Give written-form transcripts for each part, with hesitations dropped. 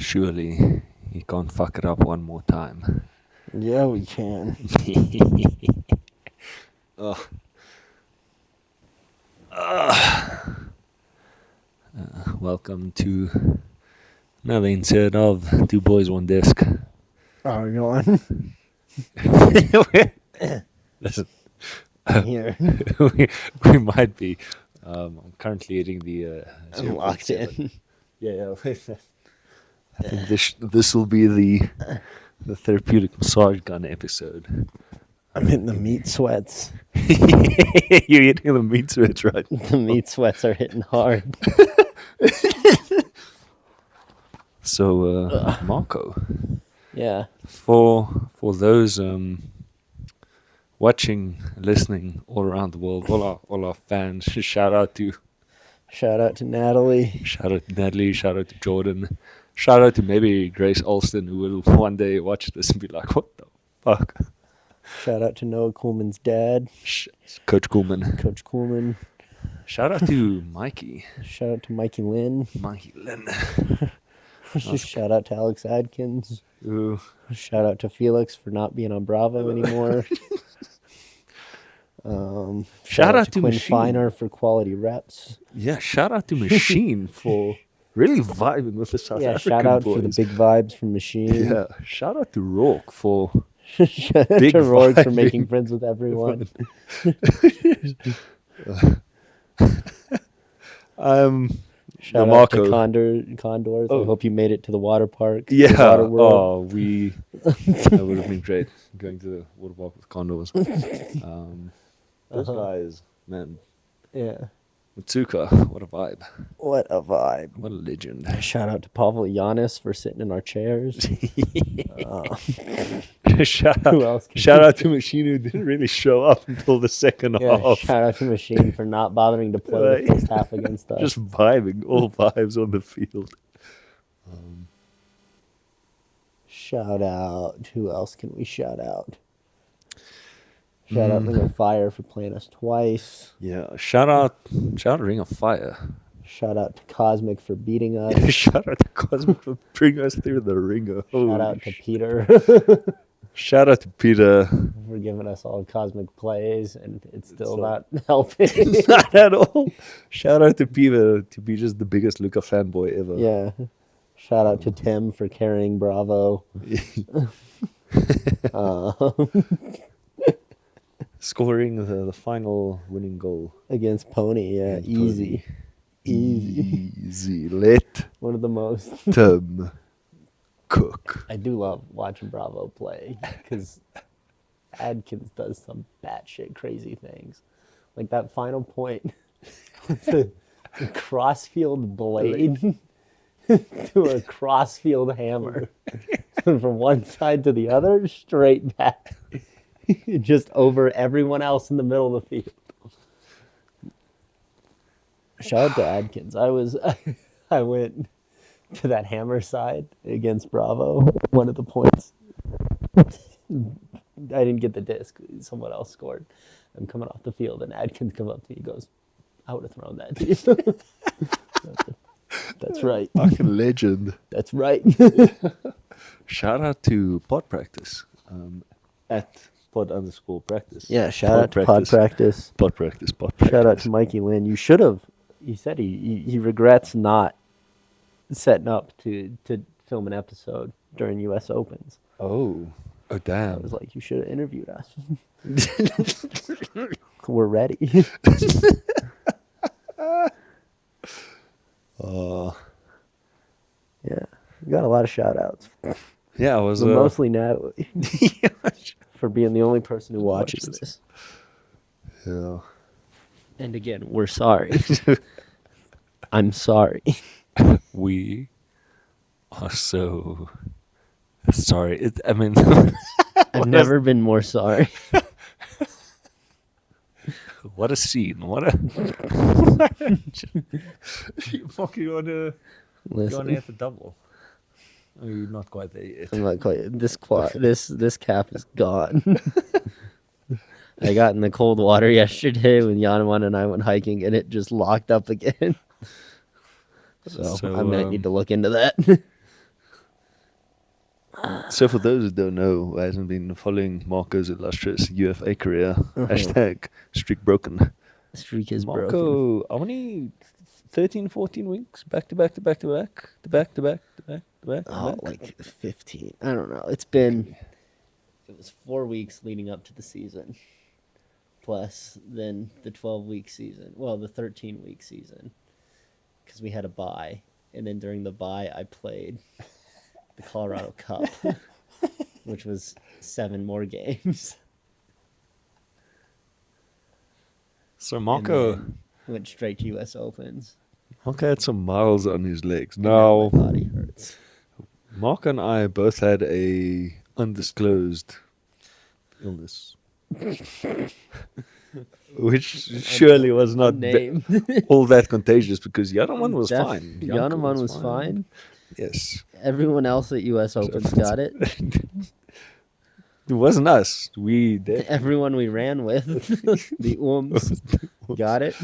Surely you can't fuck it up one more time. Yeah, we can. Oh. Welcome to another insert of Two Boys, One Disc. Are we going? Listen, Here. we might be. I'm currently eating the. I'm locked 0.7. in. Yeah. I think this will be the therapeutic massage gun episode. I'm hitting the meat sweats. You're eating the meat sweats, right? The meat sweats are hitting hard. So, Marco, Yeah. for those watching, listening all around the world, all our fans, shout out to Natalie. shout out to Natalie, shout out to Jordan, shout out to maybe Grace Alston, who will one day watch this and be like, "What the fuck?" Shout out to Noah Coolman's dad, Coach Coolman. Coach Coolman. Shout out to Mikey. Shout out to Mikey Lynn. Mikey Lynn. Shout out to Alex Adkins. Ooh. Shout out to Felix for not being on Bravo anymore. Shout out to Quinn Machine. Finer for quality reps. Yeah, shout out to Machine for really vibing with the South Yeah, African shout out boys. for the big vibes from Machine. Yeah, shout out to Rourke for Shout out big to Rourke for vibing. making friends with everyone. Shout out Marco. to Condors. Oh. I hope you made it to the water park. the Yeah, water world. that would have been great going to the water park with condors. Those guys, man, Yeah. Matsuka, what a vibe, What a vibe. what a legend. Shout out to Pavel Giannis for sitting in our chairs. shout Who else? Shout out to Machine, who didn't really show up until the second Yeah, half. shout out to Machine for not bothering to play the first half against us. Just vibing, all vibes on the field. Shout out. Who else can we shout out? Shout out Ring of Fire for playing us twice. Yeah, shout out Ring of Fire. Shout out to Cosmic for beating us. Shout out to Cosmic for bringing us through the ringer. Shout out to Peter Shout out to Peter. for giving us all Cosmic plays, and it's still not helping. Not at all. Shout out to Peter to be just the biggest Luca fanboy ever. Yeah. Shout out to Tim for carrying Bravo. Scoring the final winning goal. Against Pony, yeah, Against easy. Easy. Easy. Let One of the most. them cook. I do love watching Bravo play because Adkins does some batshit crazy things. Like that final point with the crossfield blade to a crossfield hammer. From one side to the other, straight back. Just over everyone else in the middle of the field. Shout out to Adkins. I went to that hammer side against Bravo. One of the points. I didn't get the disc. Someone else scored. I'm coming off the field, and Adkins comes up to me and goes, I would have thrown that to you. That's right. Fucking legend. That's right. Shout out to Pod Practice. At pod_practice. Yeah, shout out to Pod Practice. Pod Practice. Shout out to Mikey Lynn. You should have. He said he regrets not setting up to film an episode during U.S. Opens. Oh, I damn. was like, you should have interviewed us. We're ready. Yeah, you got a lot of shout outs. Yeah, I was But mostly Natalie for being the only person who watches Watches. this. Yeah. And again, we're sorry. I'm sorry. We are so sorry. I mean, I've never been more sorry. what a scene! What a you fucking want to hit the double. Oh, you're not quite there yet. I'm not quite. This cap is gone. I got in the cold water yesterday when Yanawan and I went hiking, and it just locked up again. So I might need to look into that. So for those who don't know, who hasn't been following Marco's illustrious UFA career, hashtag streak broken. Streak is broken. Marco, how many 13, 14 weeks back to back to back to back to back to back to back to back to Oh, back? like 15. I don't know. It was 4 weeks leading up to the season, plus then the 12-week season. Well, the 13-week season, because we had a bye, and then during the bye, I played the Colorado Cup, which was 7 more games. So And Marco, then went straight to U.S. Opens. Marco had some miles on his legs. And now Now, my body hurts. Marco and I both had a undisclosed illness, which surely was not Name. all that contagious because the other one was fine. Janko Janeman was fine. Yes. Everyone else at U.S. Opens got it. It wasn't us. We did. Everyone we ran with, the got it.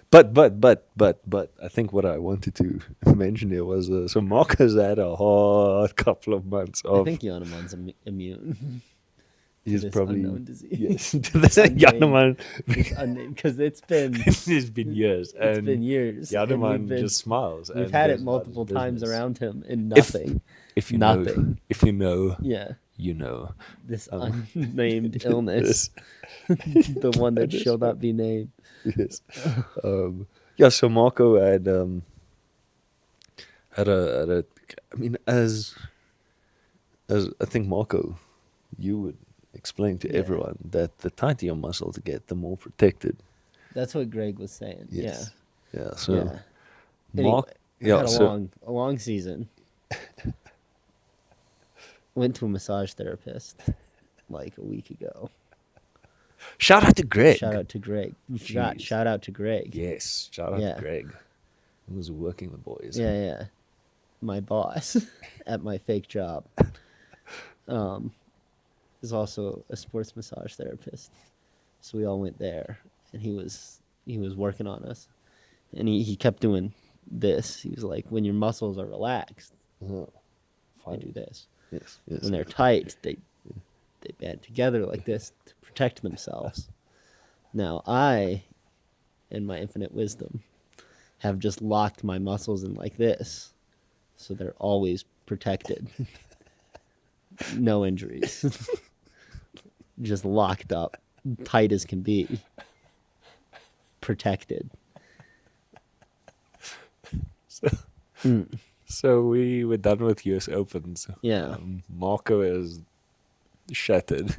But I think what I wanted to mention here was so Marcus had a hard couple of months I of. think Janeman's immune. He's this probably unknown disease. yes. To this Janeman, Because it's been it's been years. it's And been years. and Janeman we've just smiles. we've and had goes it about multiple his times business. around him and If- nothing. If you Nothing. know, if you know, Yeah, you know. this Um, unnamed illness, the one that shall not be named. Yes. Yeah. So Marco had had a. I mean, as I think Marco, you would explain to Yeah. everyone that the tighter your muscles get, the more protected. That's what Greg was saying. Yes. Yeah. Yeah. So Yeah. Anyway, Mark. I Yeah. had So a long season. Went to a massage therapist like a week ago. shout out to Greg. Shout out to Greg. Jeez. Shout out to Greg. Yes. Shout out Yeah. to Greg. He was working the boys. Yeah. My boss at my fake job is also a sports massage therapist. So we all went there, and he was working on us, and he kept doing this. He was like, when your muscles are relaxed, Uh-huh. they do this. Yes. Yes. When they're tight, they band together like this to protect themselves. Now I, in my infinite wisdom, have just locked my muscles in like this, so they're always protected. No injuries. Just locked up, tight as can be. Protected. So we were done with US Opens. Yeah. Marco is shattered,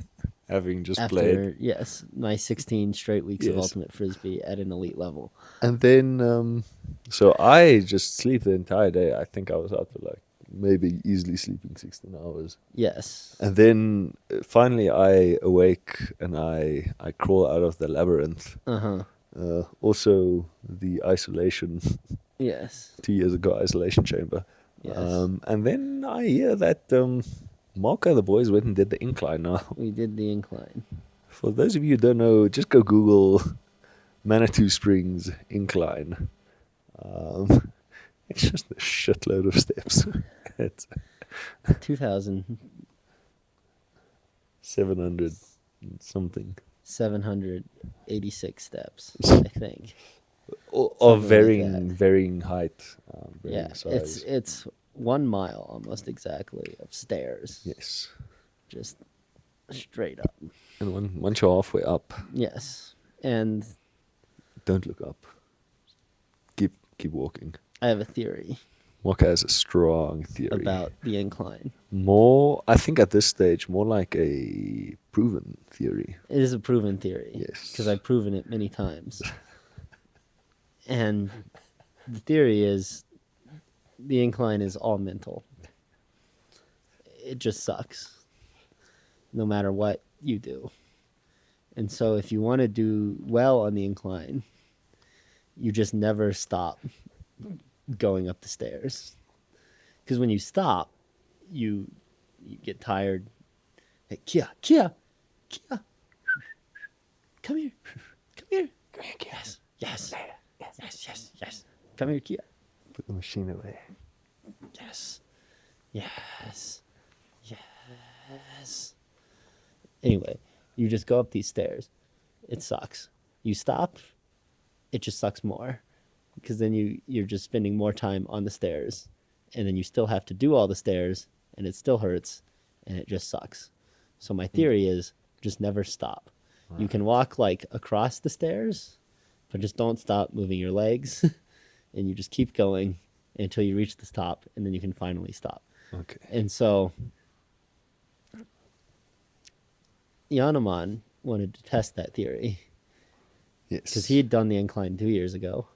having just After, played. yes, my 16 straight weeks of Yes. ultimate frisbee at an elite level. And then, so I just sleep the entire day. I think I was out for like maybe easily sleeping 16 hours. Yes. And then finally I awake and I crawl out of the labyrinth. Also the isolation, Yes. 2 years ago, isolation chamber. Yes. And then I hear that Marco and the boys went and did the incline now. We did the incline. For those of you who don't know, just go Google Manitou Springs incline. It's just a shitload of steps. It's 700 something. 2,786 steps, I think. Of Something like varying height. Varying Yeah, size. it's 1 mile almost exactly of stairs. Yes. Just straight up. And once you're halfway up, Yes. And don't look up. Keep walking. I have a theory Marco has a strong theory. about the incline. I think at this stage, more like a proven theory. It is a proven theory. Yes. Because I've proven it many times. And the theory is the incline is all mental. It just sucks. No matter what you do. And so if you want to do well on the incline, you just never stop going up the stairs. Because when you stop, you get tired. Hey, Kia, come here. Come here, Kia. Yes. Come here, Kia. Put the machine away. Yes. Yes. Yes. Anyway, you just go up these stairs. It sucks. You stop, it just sucks more. Because then you're just spending more time on the stairs. And then you still have to do all the stairs, and it still hurts, and it just sucks. So my theory is just never stop. You can walk like across the stairs, but just don't stop moving your legs. And you just keep going until you reach the top, and then you can finally stop. Okay. And so Yaneman wanted to test that theory Yes. because he had done the incline 2 years ago.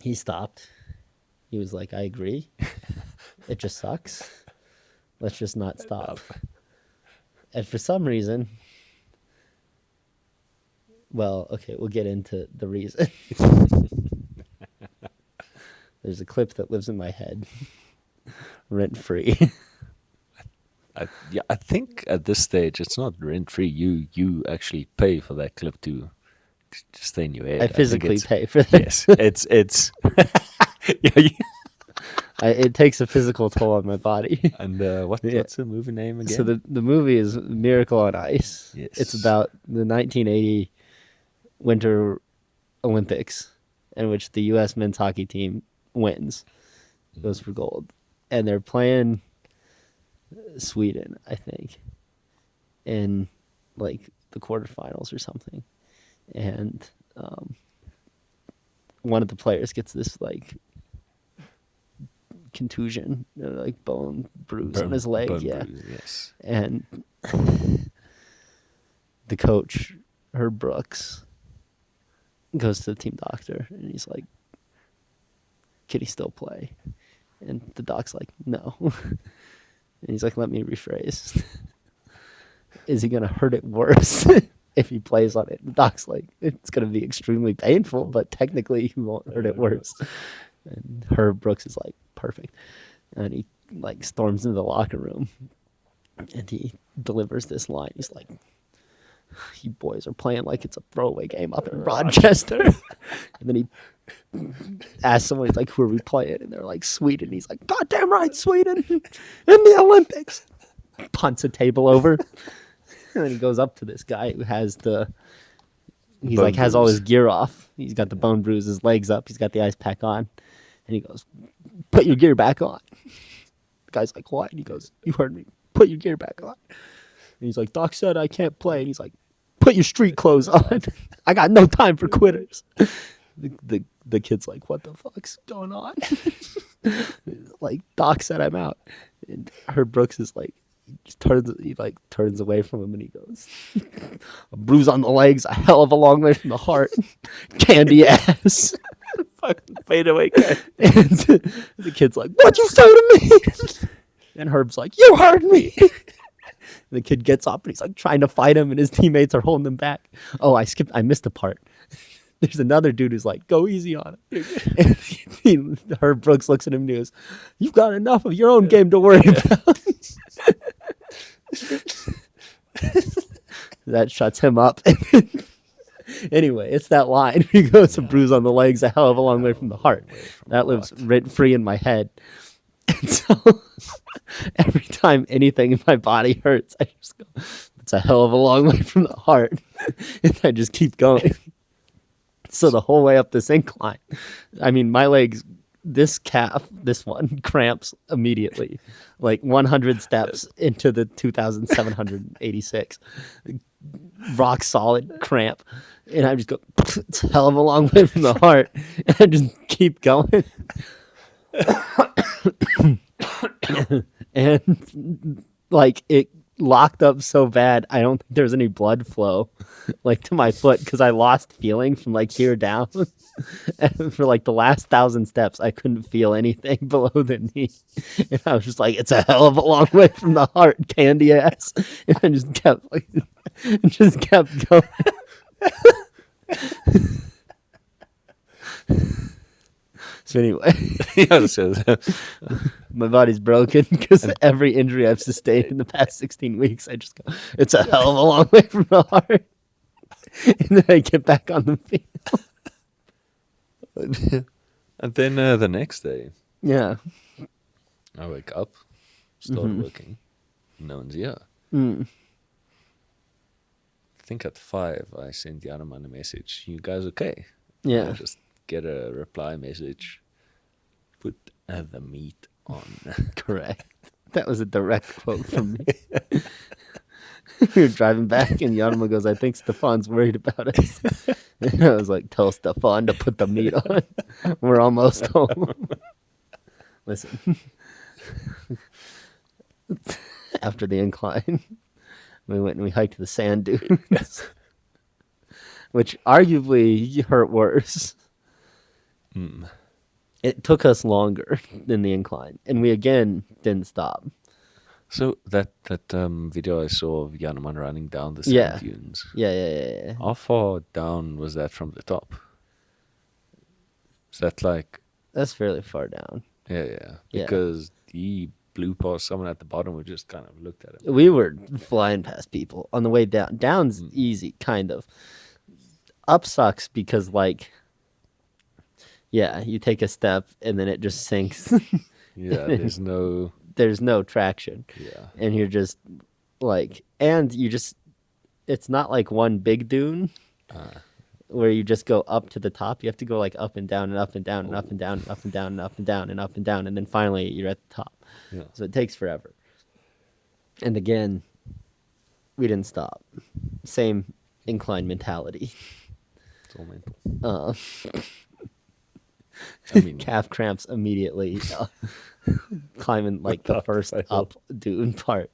He stopped. He was like, I agree. It just sucks. Let's just not stop. And for some reason, well, okay, we'll get into the reason. There's a clip that lives in my head, rent free. I think at this stage it's not rent free. You actually pay for that clip to stay in your head. I think physically it's- pay for that. Yes, it's. Yeah, It takes a physical toll on my body. and Yeah. what's the movie name again? So the movie is Miracle on Ice. Yes. It's about the 1980 Winter Olympics, in which the U.S. men's hockey team wins, goes for gold, and they're playing Sweden, I think, in like the quarterfinals or something, and one of the players gets this like contusion, like bone bruise on his leg, Bone yeah. bruise, yes. And the coach, Herb Brooks, goes to the team doctor and he's like, can he still play? And the doc's like, no. And he's like, let me rephrase. Is he going to hurt it worse if he plays on it? The doc's like, it's going to be extremely painful, but technically he won't hurt it worse. And Herb Brooks is like, perfect. And he like storms into the locker room and he delivers this line. He's like, you boys are playing like it's a throwaway game up in Rochester. And then he asks someone, he's like, who are we playing? And they're like, Sweden. He's like, goddamn right, Sweden in the Olympics. Punts a table over. And then he goes up to this guy who has he's Bone like, has all bruise. his gear off. He's got the bone bruise, his legs up. He's got the ice pack on. And he goes, put your gear back on. The guy's like, what? And he goes, you heard me. Put your gear back on. And he's like, Doc said I can't play. And he's like, put your street clothes on. I got no time for quitters. The kid's like, what the fuck's going on? Like, Doc said I'm out. And Herb Brooks is like, he turns away from him and he goes, a bruise on the legs, a hell of a long way from the heart. Candy ass. Fucking fade away guy. And the kid's like, what'd you say to me? And Herb's like, you heard me. And the kid gets up and he's like trying to fight him and his teammates are holding him back. Oh, I missed a part. There's another dude who's like, go easy on him. And Herb Brooks looks at him and he goes, you've got enough of your own game to worry about. That shuts him up. Anyway, it's that line. He goes, a bruise on the legs, a hell of a long way from the heart. That lives rent free in my head. And so every time anything in my body hurts, I just go, it's a hell of a long way from the heart. And I just keep going. So the whole way up this incline, I mean, my legs, this calf, this one, cramps immediately. Like 100 steps into the 2,786. Rock solid cramp. And I just go, it's a hell of a long way from the heart. And I just keep going. And like it locked up so bad, I don't think there's any blood flow like to my foot because I lost feeling from like here down. And for like the last 1,000 steps, I couldn't feel anything below the knee. And I was just like, it's a hell of a long way from the heart, candy ass. And I just kept going. So anyway, Yeah, so, my body's broken because every injury I've sustained in the past 16 weeks, I just go, it's a hell of a long way from the heart. And then I get back on the field. and then the next day, Yeah. I wake up, start working. No one's here. Mm. I think at 5, I sent Yanaman a message. You guys okay? Yeah. I just get a reply message. Put the meat on. Correct. That was a direct quote from me. We were driving back, and Yanma goes, I think Stefan's worried about us. And I was like, tell Stefan to put the meat on. We're almost home. Listen. After the incline, we went and we hiked the sand dunes, which arguably hurt worse. It took us longer than the incline, and we again didn't stop. So that video I saw of Yanaman running down the sand dunes. Yeah. How far down was that from the top? Is that like... That's fairly far down. Yeah. Because he blew past someone at the bottom who just kind of looked at him. We were flying past people on the way down. Down's easy, kind of. Up sucks because, like, yeah, you take a step and then it just sinks. Yeah, there's no traction. Yeah. And you're just like, and you just, it's not like one big dune where you just go up to the top. You have to go like up and down and up and down and up and down and up and down and up and down and up and down. And then finally you're at the top. Yeah. So it takes forever. And again, we didn't stop. Same incline mentality. It's all mental. I mean, calf cramps immediately. Climbing like the first up dune part.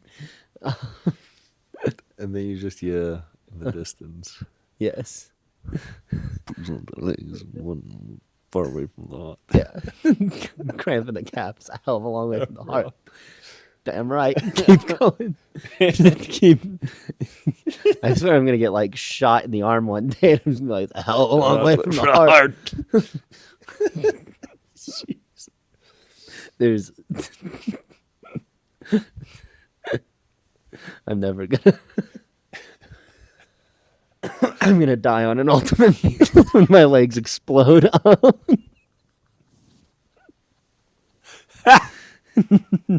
And then you just hear in the distance. Yes. Pulls on the legs, one far away from the heart. Yeah. Cramping the calves a hell of a long way from the heart. Damn right. Keep going. Keep. I swear I'm gonna get like shot in the arm one day. I'm just gonna be like, a hell of a long way from the heart. Jeez. There's. I'm never gonna. I'm gonna die on an ultimate when my legs explode.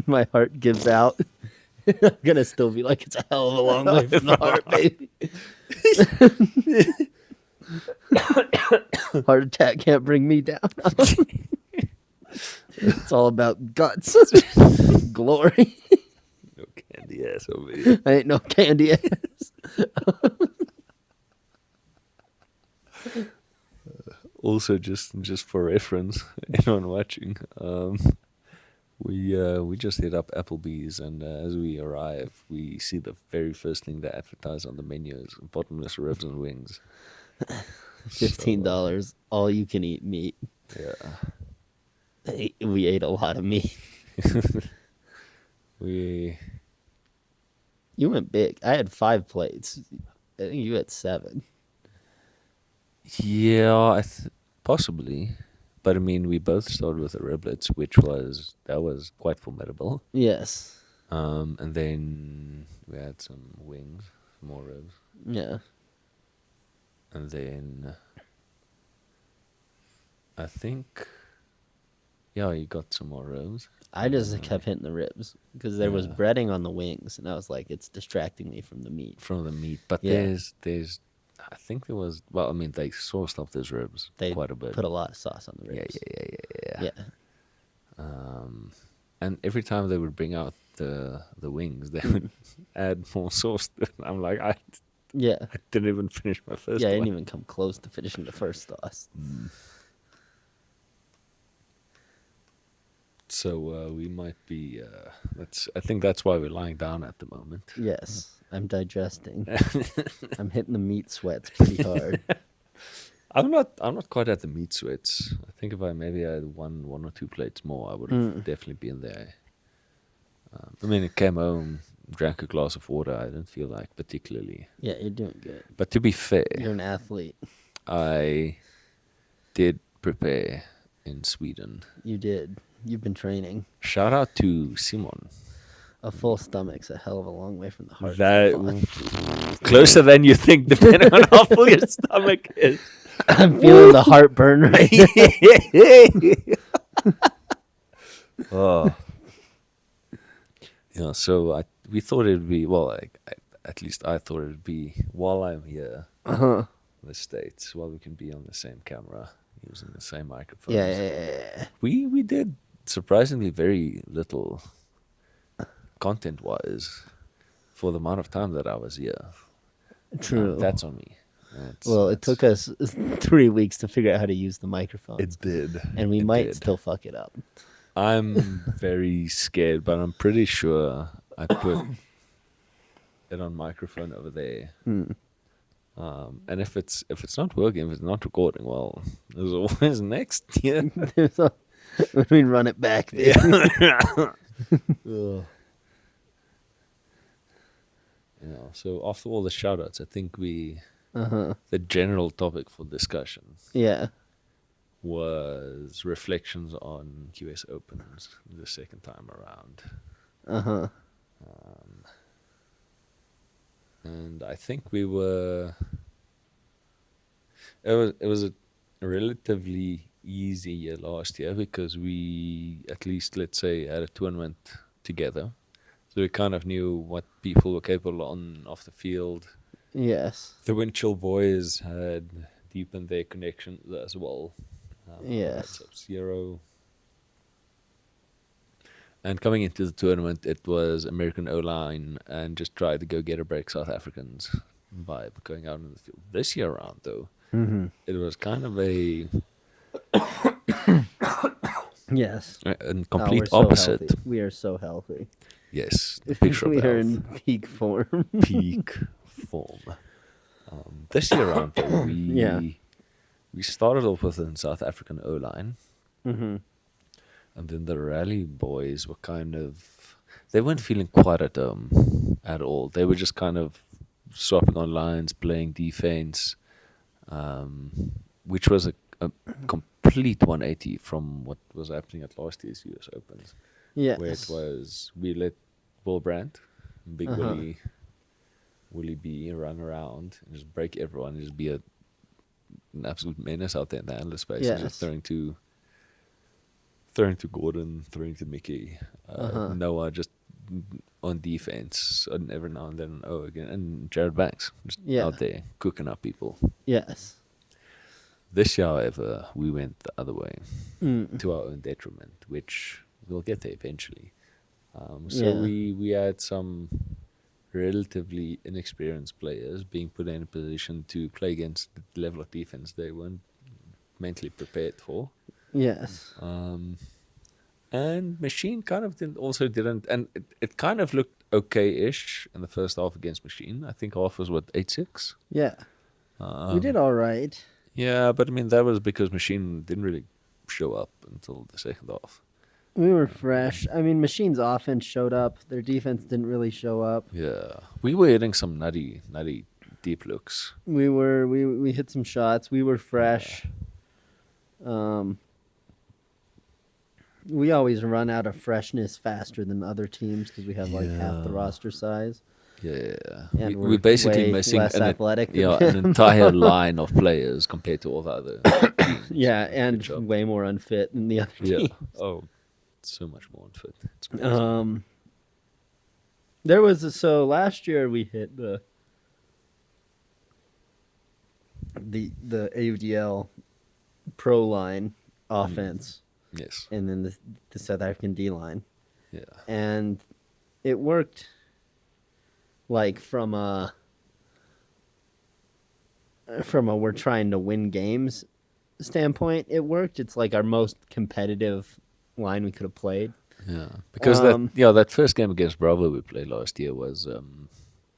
My heart gives out. I'm gonna still be like, it's a hell of a long way from the heart, baby. Heart attack can't bring me down. It's all about guts, glory. No candy ass over here. I ain't no candy ass. Also, just for reference, anyone watching, we just hit up Applebee's, and as we arrive, we see the very first thing they advertise on the menu is bottomless ribs and wings. $15, all you can eat meat. Yeah. We ate a lot of meat. You went big. I had 5 plates. I think you had 7. Yeah, possibly. But I mean, we both started with the riblets, that was quite formidable. Yes. And then we had some wings, some more ribs. Yeah. And then I think, yeah, you got some more ribs. I just kept hitting the ribs because there was breading on the wings, and I was like, it's distracting me from the meat. But Yeah. there's, I think there was, well, I mean, they sauced up those ribs quite a bit. Put a lot of sauce on the ribs. Yeah. And every time they would bring out the wings, they would add more sauce. I'm like, I didn't even finish my first Yeah, I one. didn't even come close to finishing the first sauce. So we might be. I think that's why we're lying down at the moment. Yes, I'm digesting. I'm hitting the meat sweats pretty hard. I'm not quite at the meat sweats. I think if I maybe had one or 2 plates more, I would have definitely been there. I mean, I came home, drank a glass of water. I didn't feel like particularly. Yeah, you're doing good. But to be fair, You're an athlete. I did prepare in Sweden. You did. You've been training. Shout out to Simon. A full stomach's a hell of a long way from the heart. Closer than you think, depending on how full your stomach is. I'm feeling the heartburn right now. Oh, Yeah, so we thought it'd be, well, at least I thought it'd be while I'm here Uh-huh. in the States, while we can be on the same camera using the same Yeah, microphones. yeah. We did surprisingly very little content wise for the amount of time that I was here. True. That's on me. Well, it took us 3 weeks to figure out how to use the microphones. It did. And we It might did. still fuck it up. I'm very scared, but I'm pretty sure I put it on microphone over there. And if it's not working, if it's not recording, well, there's always next year. When we run it back. So after all the shoutouts, I think Uh-huh. the general topic for discussion Yeah. was reflections on US Opens the second time around. Uh-huh. And I think we were. It was a relatively easy year last year because we, at least let's say, had a tournament together, so we kind of knew what people were capable on off the field. Yes. The Winchell boys had deepened their connection as well. Yes. Sub-Zero. And coming into the tournament, it was American O-line and just try to go get a break South Africans by going out in the field. This year around, though, it was kind of a Yes. complete we're so opposite. healthy. We are so healthy. Yes, the picture We of are health. in peak form. Peak form. This year around, though, we started off with a South African O-line. Mm-hmm. And then the rally boys were they weren't feeling quite at home at all. They were just kind of swapping on lines, playing defense, which was a complete 180 from what was happening at last year's US Opens. Yes. Where it was, we let Will Brandt, Big Willie B run around and just break everyone and just be an absolute menace out there in the handler space. Yes. Just throwing to Gordon, throwing to Mickey, Noah just on defense, and every now and then again, and Jared Banks just out there cooking up people. Yes. This year, however, we went the other way to our own detriment, which we'll get there eventually. We had some relatively inexperienced players being put in a position to play against the level of defense they weren't mentally prepared for. Yes. And Machine kind of didn't, and it kind of looked okay-ish in the first half against Machine. I think half was 8-6. Yeah. We did all right. Yeah, but I mean that was because Machine didn't really show up until the second half. We were fresh. I mean, Machine's offense showed up. Their defense didn't really show up. Yeah, we were hitting some nutty deep looks. We hit some shots. We were fresh. We always run out of freshness faster than other teams because we have like half the roster size. Yeah, And we're basically way missing less athletic than an them. entire line of players compared to all the other teams. Yeah, and Good job. way more unfit than the other teams. Oh, so much more unfit. It's crazy. There was so last year we hit the AUDL pro line offense. Yes. And then the South African D line. Yeah. And it worked like from a we're trying to win games standpoint, it worked. It's like our most competitive line we could have played. Yeah. Because that first game against Bravo we played last year was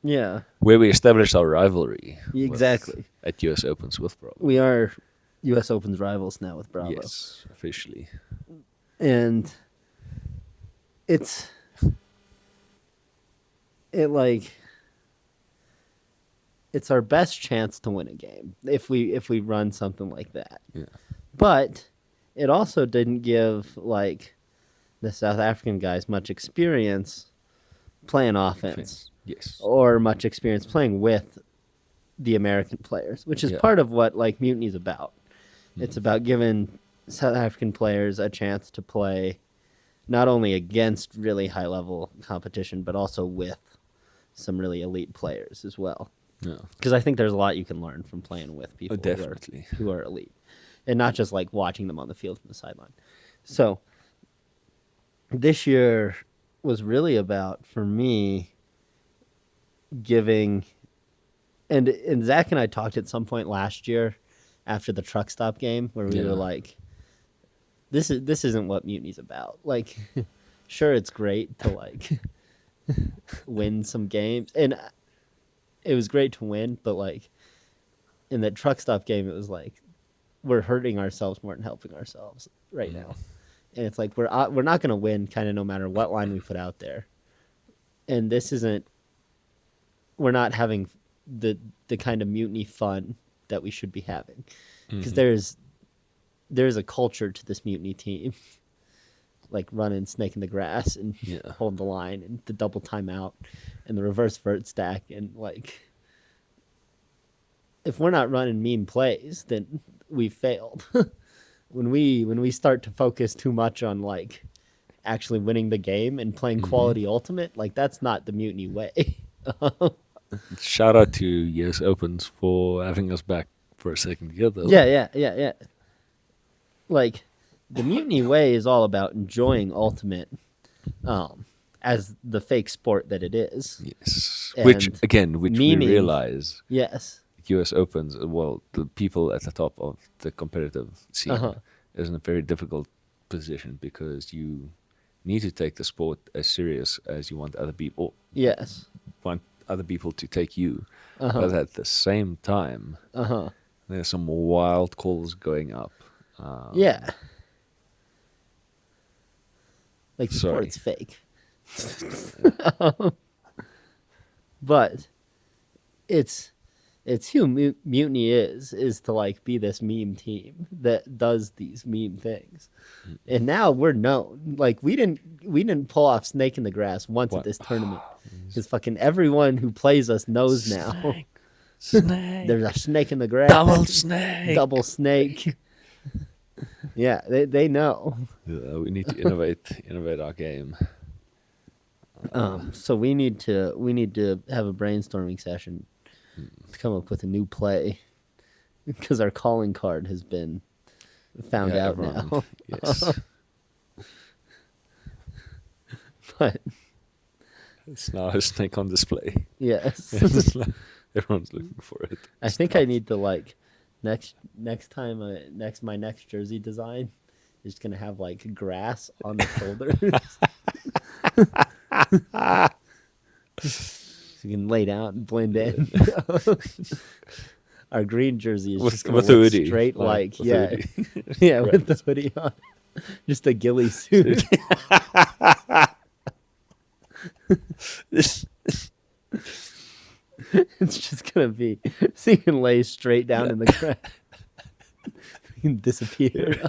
where we established our rivalry. Exactly. At US Opens with Bravo. We are US Open's rivals now with Bravo. Yes, officially. And it's our best chance to win a game if we run something like that. Yeah. But it also didn't give like the South African guys much experience playing offense. Yes. Or much experience playing with the American players, which is part of what like Mutiny's about. It's about giving South African players a chance to play not only against really high level competition, but also with some really elite players as well. Yeah. Because I think there's a lot you can learn from playing with people Definitely. who are elite, and not just like watching them on the field from the sideline. So this year was really about, for me, giving, and Zach and I talked at some point last year after the truck stop game where we were like, this isn't what Mutiny's about. Like, sure, it's great to like win some games, and it was great to win, but like in that truck stop game, it was like we're hurting ourselves more than helping ourselves right now, and it's like we're not going to win, kind of no matter what line we put out there, and this isn't. We're not having the kind of Mutiny fun that we should be having, because there's a culture to this Mutiny team, like running snake in the grass and hold the line and the double timeout and the reverse vert stack, and like if we're not running mean plays, then we failed. when we start to focus too much on like actually winning the game and playing quality ultimate, like that's not the Mutiny way. Shout out to US Opens for having us back for a second together. Yeah. Like the Mutiny way is all about enjoying ultimate, as the fake sport that it is. Yes. And Which we realize. Yes. US Opens, well, the people at the top of the competitive scene is in a very difficult position because you need to take the sport as serious as you want other people. Yes. Want other people to take you. But at the same time, there's some wild calls going up. Yeah. Like the sport's fake. But it's who Mutiny is to like be this meme team that does these meme things, and now we're known. Like we didn't pull off snake in the grass once at this tournament, because fucking everyone who plays us knows now. Snake. There's a snake in the grass. Double snake. Yeah, they know. Yeah, we need to innovate our game. So we need to have a brainstorming session to come up with a new play, because our calling card has been found out now. Yes. But it's now a snake on display. Yes. Everyone's looking for it. I think I need to like next time my next jersey design is gonna have like grass on the shoulders. So you can lay down and blend in. Our green jersey is just with the hoodie, straight with the hoodie on, just a ghillie suit. It's just gonna be so you can lay straight down in the grass. You can disappear.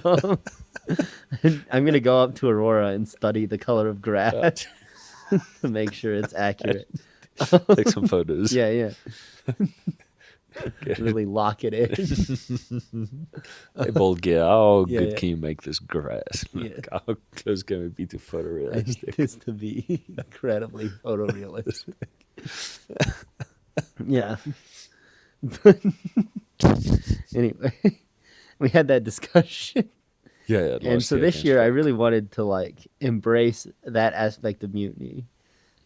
I'm gonna go up to Aurora and study the color of grass to make sure it's accurate. Take some photos. Yeah. Really lock it in. Hey, bold gear, how good can you make this grass? Like, how close can it be to photorealistic? I need this to be incredibly photorealistic. Yeah. But anyway, we had that discussion. Yeah. And so this year I really wanted to like embrace that aspect of Mutiny.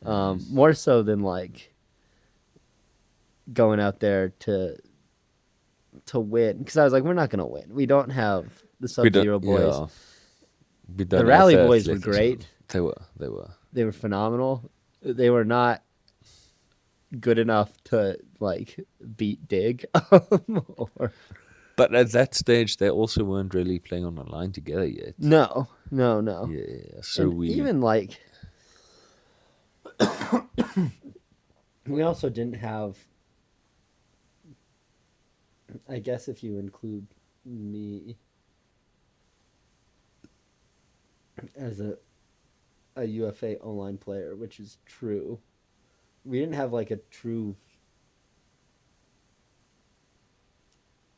More so than like going out there to win, because I was like, we're not gonna win. We don't have the Sub-Zero boys. Yeah. The Rally boys were great. They were phenomenal. They were not good enough to like beat Dig. But at that stage, they also weren't really playing on a line together yet. No. Yeah. So and even like we also didn't have, I guess if you include me as a UFA online player, which is true, we didn't have like a true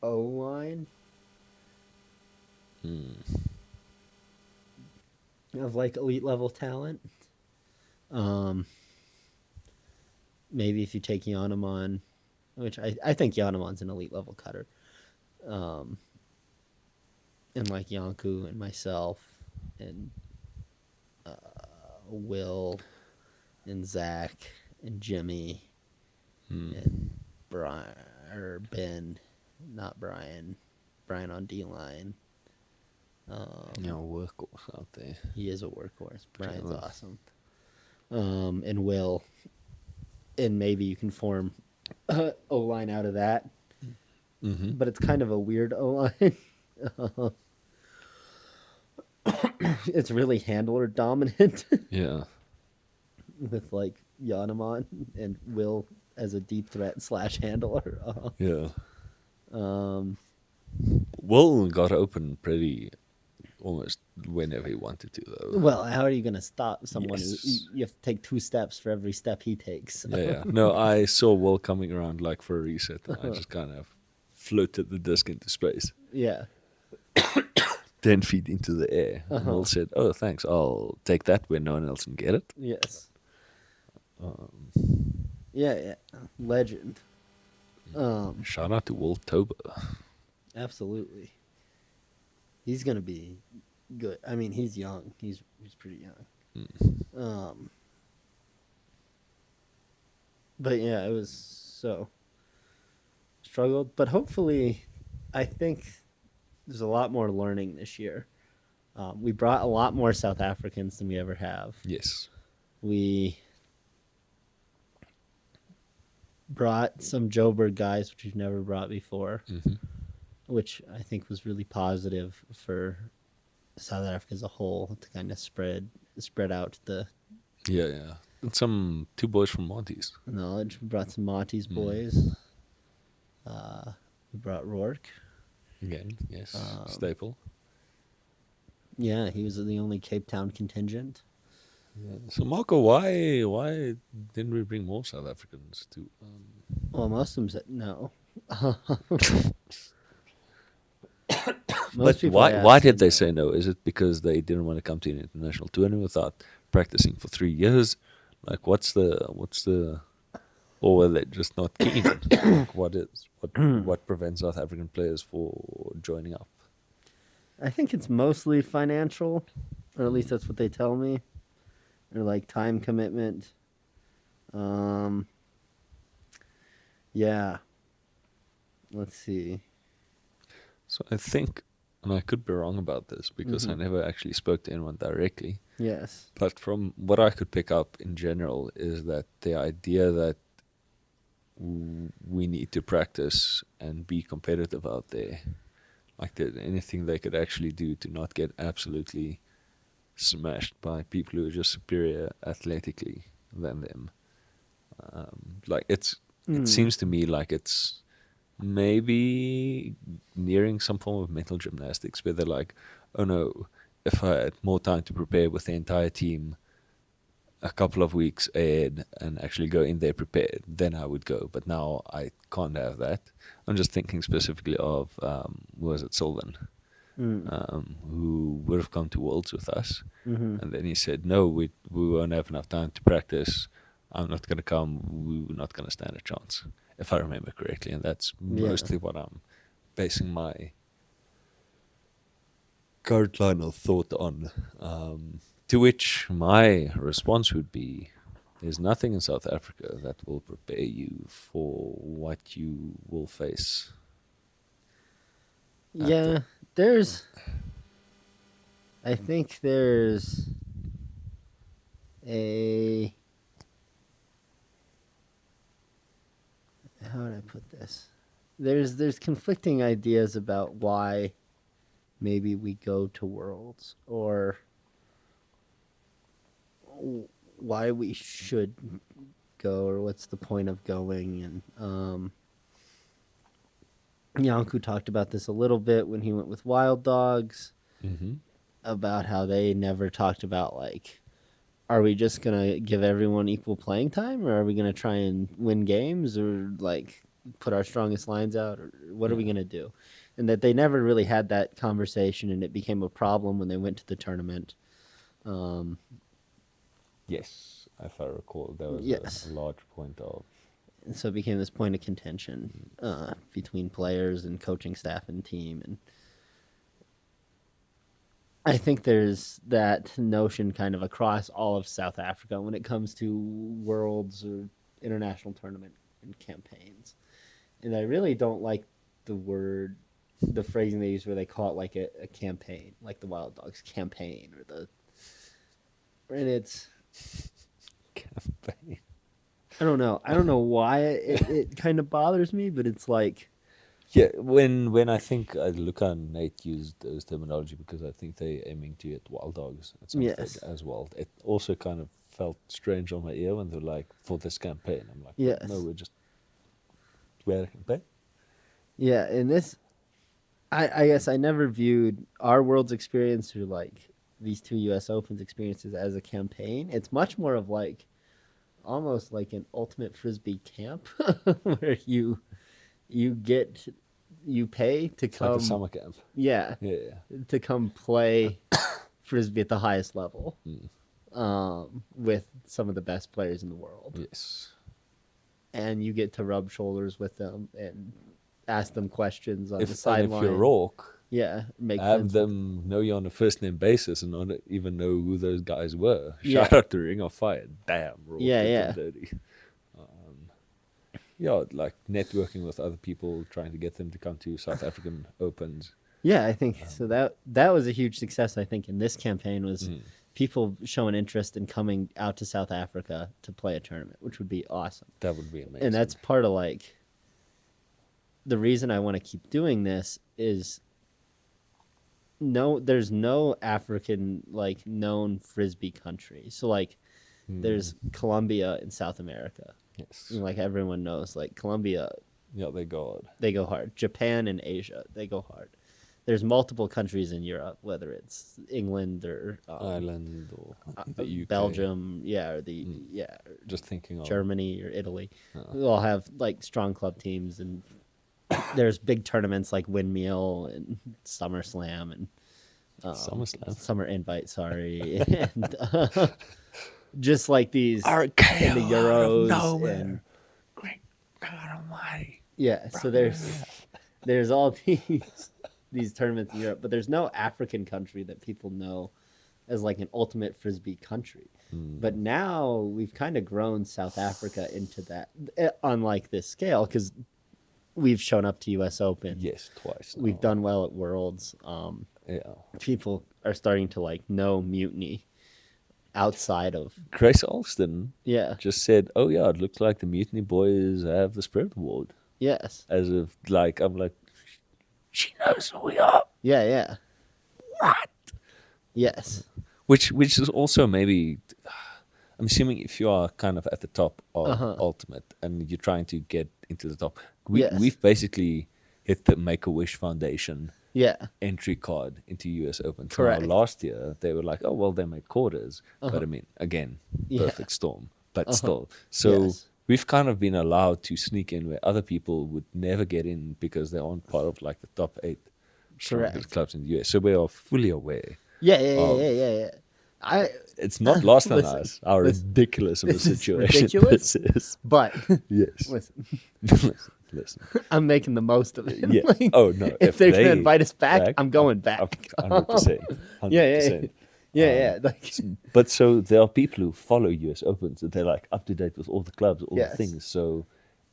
O-line. of like elite level talent. Um, maybe if you take Yanomon, which I think Yanomon's an elite level cutter. Um, and like Yanku and myself and Will and Zach and Jimmy and Brian or Ben, not Brian. Brian on D line. Workhorse out there. He is a workhorse. Brian's Yeah. awesome. And Will, and maybe you can form O line out of that. Mm-hmm. But it's kind of a weird O line. It's really handler dominant Yeah. with like Yanomon and Will as a deep threat / handler. Yeah. Um, Will got open pretty almost whenever he wanted to, though. well, how are you going to stop someone who Yes. you have to take 2 steps for every step he takes? Yeah. No, I saw Will coming around like for a reset, and I just kind of floated the disc into space, Yeah. 10 feet into the air. And Will said, "Oh, thanks. I'll take that when no one else can get it." Yes. Yeah. Legend. Shout out to Will Toba. Absolutely. He's gonna be good. I mean, he's young. He's pretty young. But yeah, it was so struggled. But hopefully, I think there's a lot more learning this year. We brought a lot more South Africans than we ever have. Yes. We brought some Joburg guys, which we've never brought before, which I think was really positive for South Africa as a whole to kind of spread out the Yeah. And some 2 boys from Monty's. knowledge. We brought some Monty's boys. We brought Rourke. Again, yes. Staple. Yeah, he was the only Cape Town contingent. Yeah. So, Marco, why didn't we bring more South Africans to... Well, most of them said no. But why did they say no? Is it because they didn't want to come to an international tournament without practicing for 3 years? Like, what's the, or were they just not keen? Like, what prevents South African players for joining up? I think it's mostly financial, or at least that's what they tell me, or like time commitment. Yeah. Let's see. So I think, and I could be wrong about this because I never actually spoke to anyone directly, Yes. but from what I could pick up in general is that the idea that we need to practice and be competitive out there, like that anything they could actually do to not get absolutely smashed by people who are just superior athletically than them. Like it seems to me like it's maybe nearing some form of mental gymnastics where they're like, oh no, if I had more time to prepare with the entire team a couple of weeks ahead and actually go in there prepared, then I would go. But now I can't have that. I'm just thinking specifically of, was it Sylvan, who would have come to Worlds with us. And then he said, no, we won't have enough time to practice. I'm not going to come. We're not going to stand a chance, if I remember correctly. And that's mostly what I'm basing my current line of thought on. To which my response would be, there's nothing in South Africa that will prepare you for what you will face. Yeah, I think there's a, how would I put this? There's conflicting ideas about why maybe we go to Worlds or why we should go or what's the point of going. And Yanku talked about this a little bit when he went with Wild Dogs, about how they never talked about, like, are we just going to give everyone equal playing time, or are we going to try and win games, or, like, put our strongest lines out, or what are we going to do? And that they never really had that conversation, and it became a problem when they went to the tournament. Yes, if I recall, there was Yes. a large point of And so it became this point of contention between players and coaching staff and team. And I think there's that notion kind of across all of South Africa when it comes to worlds or international tournament and campaigns. And I really don't like the phrasing they use where they call it like a campaign, like the Wild Dogs campaign and it's, campaign. I don't know. I don't know why it kind of bothers me, but it's like, Yeah, when I think I look how Nate used those terminology because I think they're aiming to get Wild Dogs at some yes. stage as well. It also kind of felt strange on my ear when they're like, for this campaign. I'm like, Yes. no, we had a campaign. Yeah, and this, I guess I never viewed our World's experience or like these two U.S. Opens experiences as a campaign. It's much more of like almost like an ultimate frisbee camp where you pay to It's like a come, summer camp. yeah, Yeah. to come play frisbee at the highest level Mm. with some of the best players in the world. Yes. And you get to rub shoulders with them and ask them questions on the If sideline. you're Rourke, Yeah, make have friends them know you on a first name basis and not even know who those guys were. Yeah. Shout out to Ring of Fire. Damn, Rourke Yeah, did yeah. them dirty. Yeah, like networking with other people, trying to get them to come to South African Opens. Yeah, I think so. That was a huge success. I think in this campaign was people showing interest in coming out to South Africa to play a tournament, which would be awesome. That would be amazing. And that's part of like the reason I want to keep doing this is there's no African like known frisbee country. So like there's Colombia in South America. Yes. And, like everyone knows, like Colombia, Yeah, they go. they go hard. Japan and Asia, they go hard. There's multiple countries in Europe, whether it's England or Ireland or the UK. Belgium, or Just thinking of Germany or Italy. We all have like strong club teams, and there's big tournaments like Windmill and SummerSlam and SummerSlam. Summer Invite. Sorry, and just like these RKO and the Euros and Great God Almighty. yeah. So there's all these tournaments in Europe, but there's no African country that people know as like an ultimate frisbee country. But now we've kind of grown South Africa into that on like this scale because we've shown up to U.S. Open. Yes, twice. Now. We've done well at Worlds. Yeah. People are starting to like know Mutiny outside of Grace Alston yeah. just said, "Oh yeah, it looks like the Mutiny Boys have the Spirit Award." Yes. As if like I'm like, she knows who we are. Yeah. Yeah. What? Yes. Which is also maybe, I'm assuming if you are kind of at the top of Ultimate and you're trying to get into the top, we've basically hit the Make-A-Wish Foundation entry card into US Open. So Correct. last year they were like, oh well, they make quarters, but I mean again, perfect storm, but still. So we've kind of been allowed to sneak in where other people would never get in because they aren't part of like the top 8 strongest clubs in the US. So we are fully aware. Yeah. It's not lost on Listen, us how ridiculous of a situation ridiculous, this is. But Yes. Listen. I'm making the most of it. Yeah. Like, Oh no. if they're gonna invite us back, I'm going back. 100%. Yeah. Like, But so there are people who follow US Opens and they're like up to date with all the clubs, all the things. So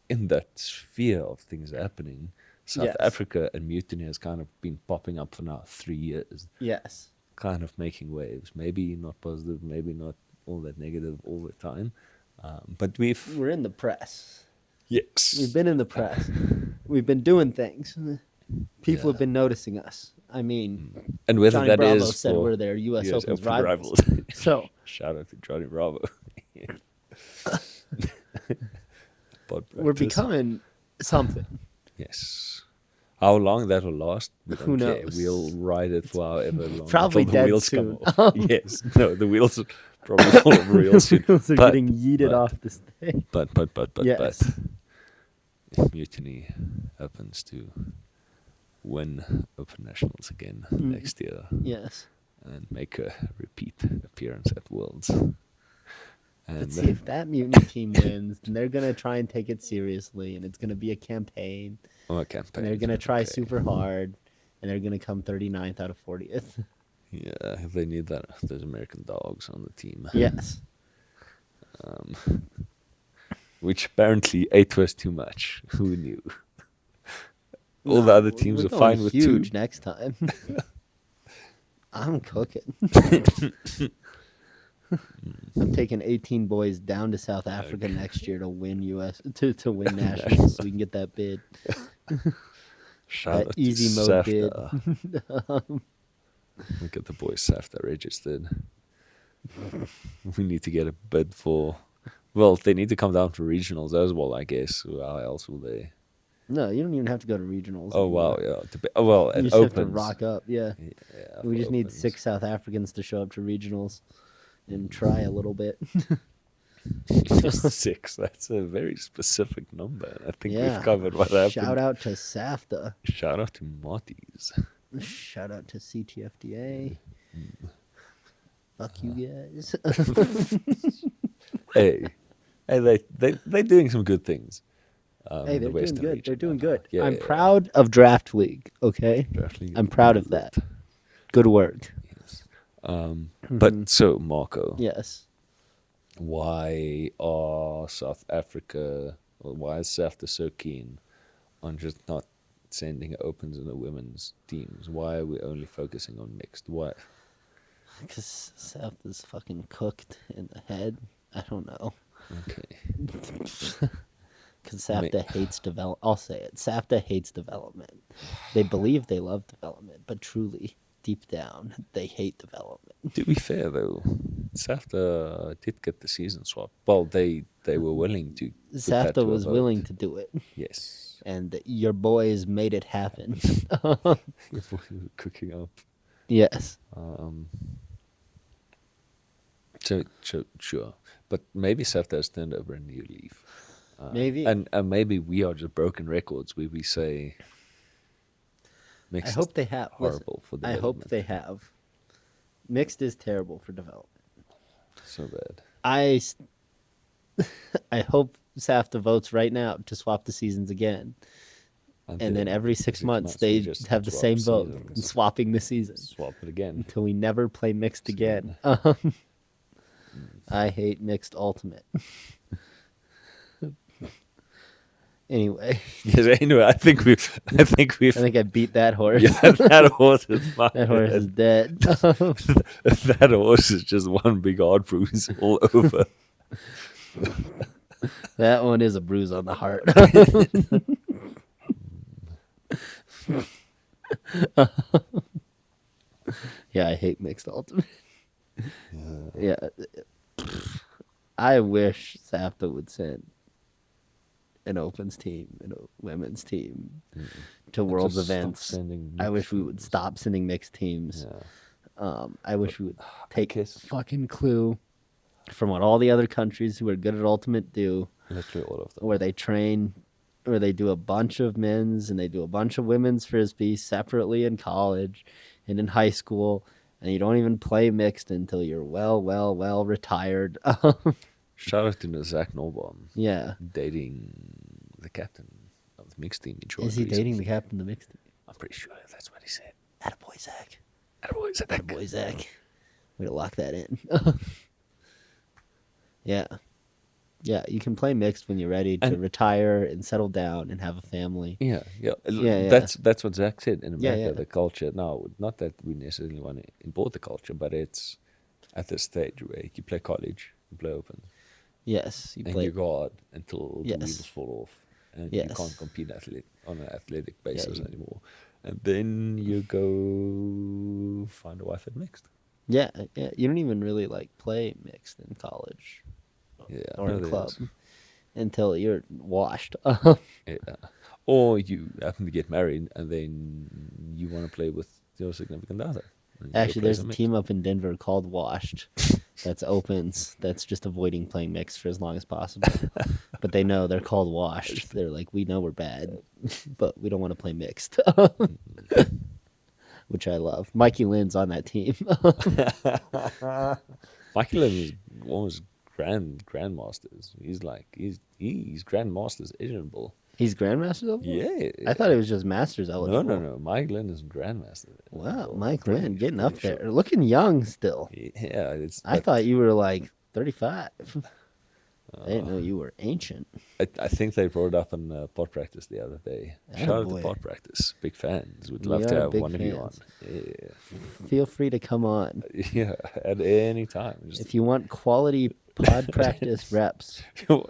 in that sphere of things happening, South Africa and Mutiny has kind of been popping up for now 3 years. yes. Kind of making waves. Maybe not positive, maybe not all that negative all the time. But We're in the press. Yes. We've been in the press. We've been doing things. People have been noticing us. I mean, and whether Johnny that Bravo is said for we're their U.S. US Open's Open rivals. So shout out to Johnny Bravo. we're becoming something. Yes. How long that will last, we don't Who care. knows? We'll ride it for however long. Probably until the dead wheels soon. come off. Yes. No, the wheels are probably full of real soon. Wheels are But- getting yeeted but- off this thing. But Yes. if Mutiny happens to win Open Nationals again next year Yes. and make a repeat appearance at Worlds. But And see, if that mutant team wins, then they're gonna try and take it seriously, and it's gonna be a campaign. a campaign. And they're gonna try Okay. super hard, and they're gonna come 39th out of 40th. Yeah, they need those American dogs on the team. Yes. Which apparently 8 was too much. Who knew? All the other teams we're are going fine with huge 2. next time. I'm cooking. I'm taking 18 boys down to South Africa next year to win to win nationals, so we can get that bid. Shout That out easy to mode bid. SAFTA. We get the boys SAFTA registered. We need to get a bid for. Well, they need to come down for regionals as well, I guess. How else will they? No, you don't even have to go to regionals. Oh wow, anymore. yeah. Well, You it just opens. have to rock up. Yeah. Yeah, We for just need opens. 6 South Africans to show up to regionals and try a little bit. Just 6. That's a very specific number. I think Yeah. we've covered what happened. Shout out to SAFTA. Shout out to Marty's. Shout out to CTFDA. Fuck you guys. Hey, they're doing some good things. Hey, in the they're doing Western good. region. They're doing good. Yeah, I'm yeah, proud of Draft League, okay? Draft League I'm proud of lit. that. Good work. Yes. But so Marco, Yes. why are South Africa? Or why is SAFTA so keen on just not sending opens in the women's teams? Why are we only focusing on mixed? Why? Because South is fucking cooked in the head. I don't know. Okay. Because SAFTA hates develop. I'll say it. SAFTA hates development. They believe they love development, but truly, deep down, they hate development. To be fair though, SAFTA did get the season swap. Well, they were willing to. Put that SAFTA to a was vote. willing to do it, Yes. and your boys made it happen. Cooking up. Yes. So sure, but maybe SAFTA has turned over a new leaf. Maybe. And maybe we are just broken records where we say. I Mixed hope is they have. horrible for I development. hope they have. Mixed is terrible for development. So bad. I hope SAFTA votes right now to swap the seasons again. And then every 6 months we they just have the swap same vote, seasons. swapping the season Swap it again. until we never play mixed again. I hate mixed ultimate. Anyway, Yes, anyway, I think we've. I think I beat that horse. Yeah, that horse is fine. That horse is dead. That horse is just one big heart bruise all over. That one is a bruise on the heart. Yeah, I hate mixed ultimate. Yeah. I wish SAFTA would send an opens team and a women's team to world's Just stop events. sending I wish mixed we would teams. stop sending mixed teams. Yeah. I wish we would take a guess- fucking clue from what all the other countries who are good at ultimate do, Literally all of them. where they train, where they do a bunch of men's and they do a bunch of women's frisbee separately in college and in high school, and you don't even play mixed until you're well retired. Shout out to Zach Norbaum. Yeah. Dating the captain of the mixed team. Is he dating the captain of the mixed team? I'm pretty sure that's what he said. Attaboy, Zach. Attaboy, Zach. Attaboy, Zach. Way to lock that in. Yeah. Yeah, you can play mixed when you're ready to And- retire and settle down and have a family. Yeah. Yeah. That's what Zach said in Yeah, America. yeah. The culture. No, not that we necessarily want to import the culture, but it's at the stage where you play college, you play open, Yes, you and play. you go out until the Yes. wheels fall off, and you Yes. can't compete on an athletic basis you- anymore. And then you go find a wife at mixed. Yeah. You don't even really like play mixed in college Yeah, or in there club is. until you're washed. Yeah. Or you happen to get married and then you want to play with your significant other. and you go Actually, play there's some a mixed. team up in Denver called Washed. That's opens. That's just avoiding playing mixed for as long as possible. But they know they're called Washed. They're like, we know we're bad, but we don't want to play mixed. which I love. Mikey Lynn's on that team. Michael is one of his grandmasters. He's grandmasters eligible. He's Grandmaster level? Yeah. I thought it was just Masters No, eligible. no. Mike Lynn is grandmaster. Wow, eligible. Mike Pretty- Lynn getting pretty up there. sure. Looking young still. Yeah, it's. I thought you were like 35. I didn't Uh, know you were ancient. I think they brought up in pod practice the other day. Shout out to Attaboy. pod practice. Big fans. Would We love to are have big one of you on. fans. Feel free to come on. Yeah, at any time. Just If you want quality pod practice reps,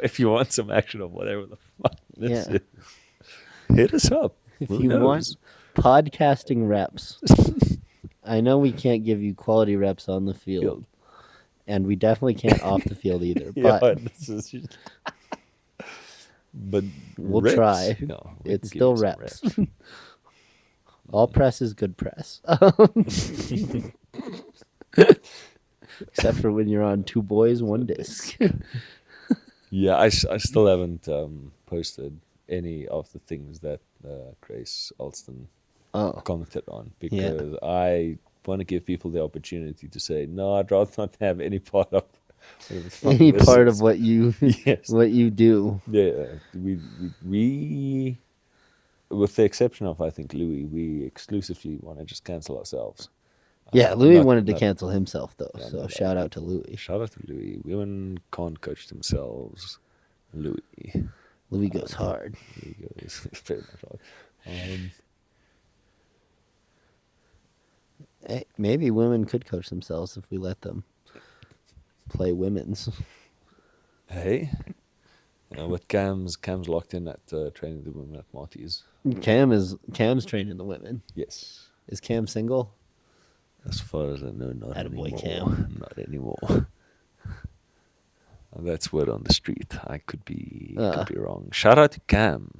if you want some action or whatever the fuck this Yeah. is, hit us up. if Who you knows? want podcasting reps, I know we can't give you quality reps on the field, and we definitely can't off the field either. Yeah, But this is just- but We'll reps, try. no, we it's can give still you some reps. All press is good press. Except for when you're on two boys, one disc. Yeah, I still haven't posted any of the things that Grace Alston Oh, commented on because I want to give people the opportunity to say, no, I'd rather not have any part of whatever the fuck any this part is." of what you Yes. what you do. Yeah, we, with the exception of I think Louis, we exclusively want to just cancel ourselves. Yeah, Louis not- wanted to not- cancel himself though, Yeah, so not shout I. out to Louis. Shout out to Louis. Women can't coach themselves. Louis. Louis goes hard. Louis goes very much hard. Hey, maybe women could coach themselves if we let them play women's. Hey, with Cam's locked in at training the women at Marty's. Cam's training the women. Yes. Is Cam single? As far as I know, not Attaboy, anymore. Cam. Not anymore. That's word on the street. I could be wrong. Shout out to Cam.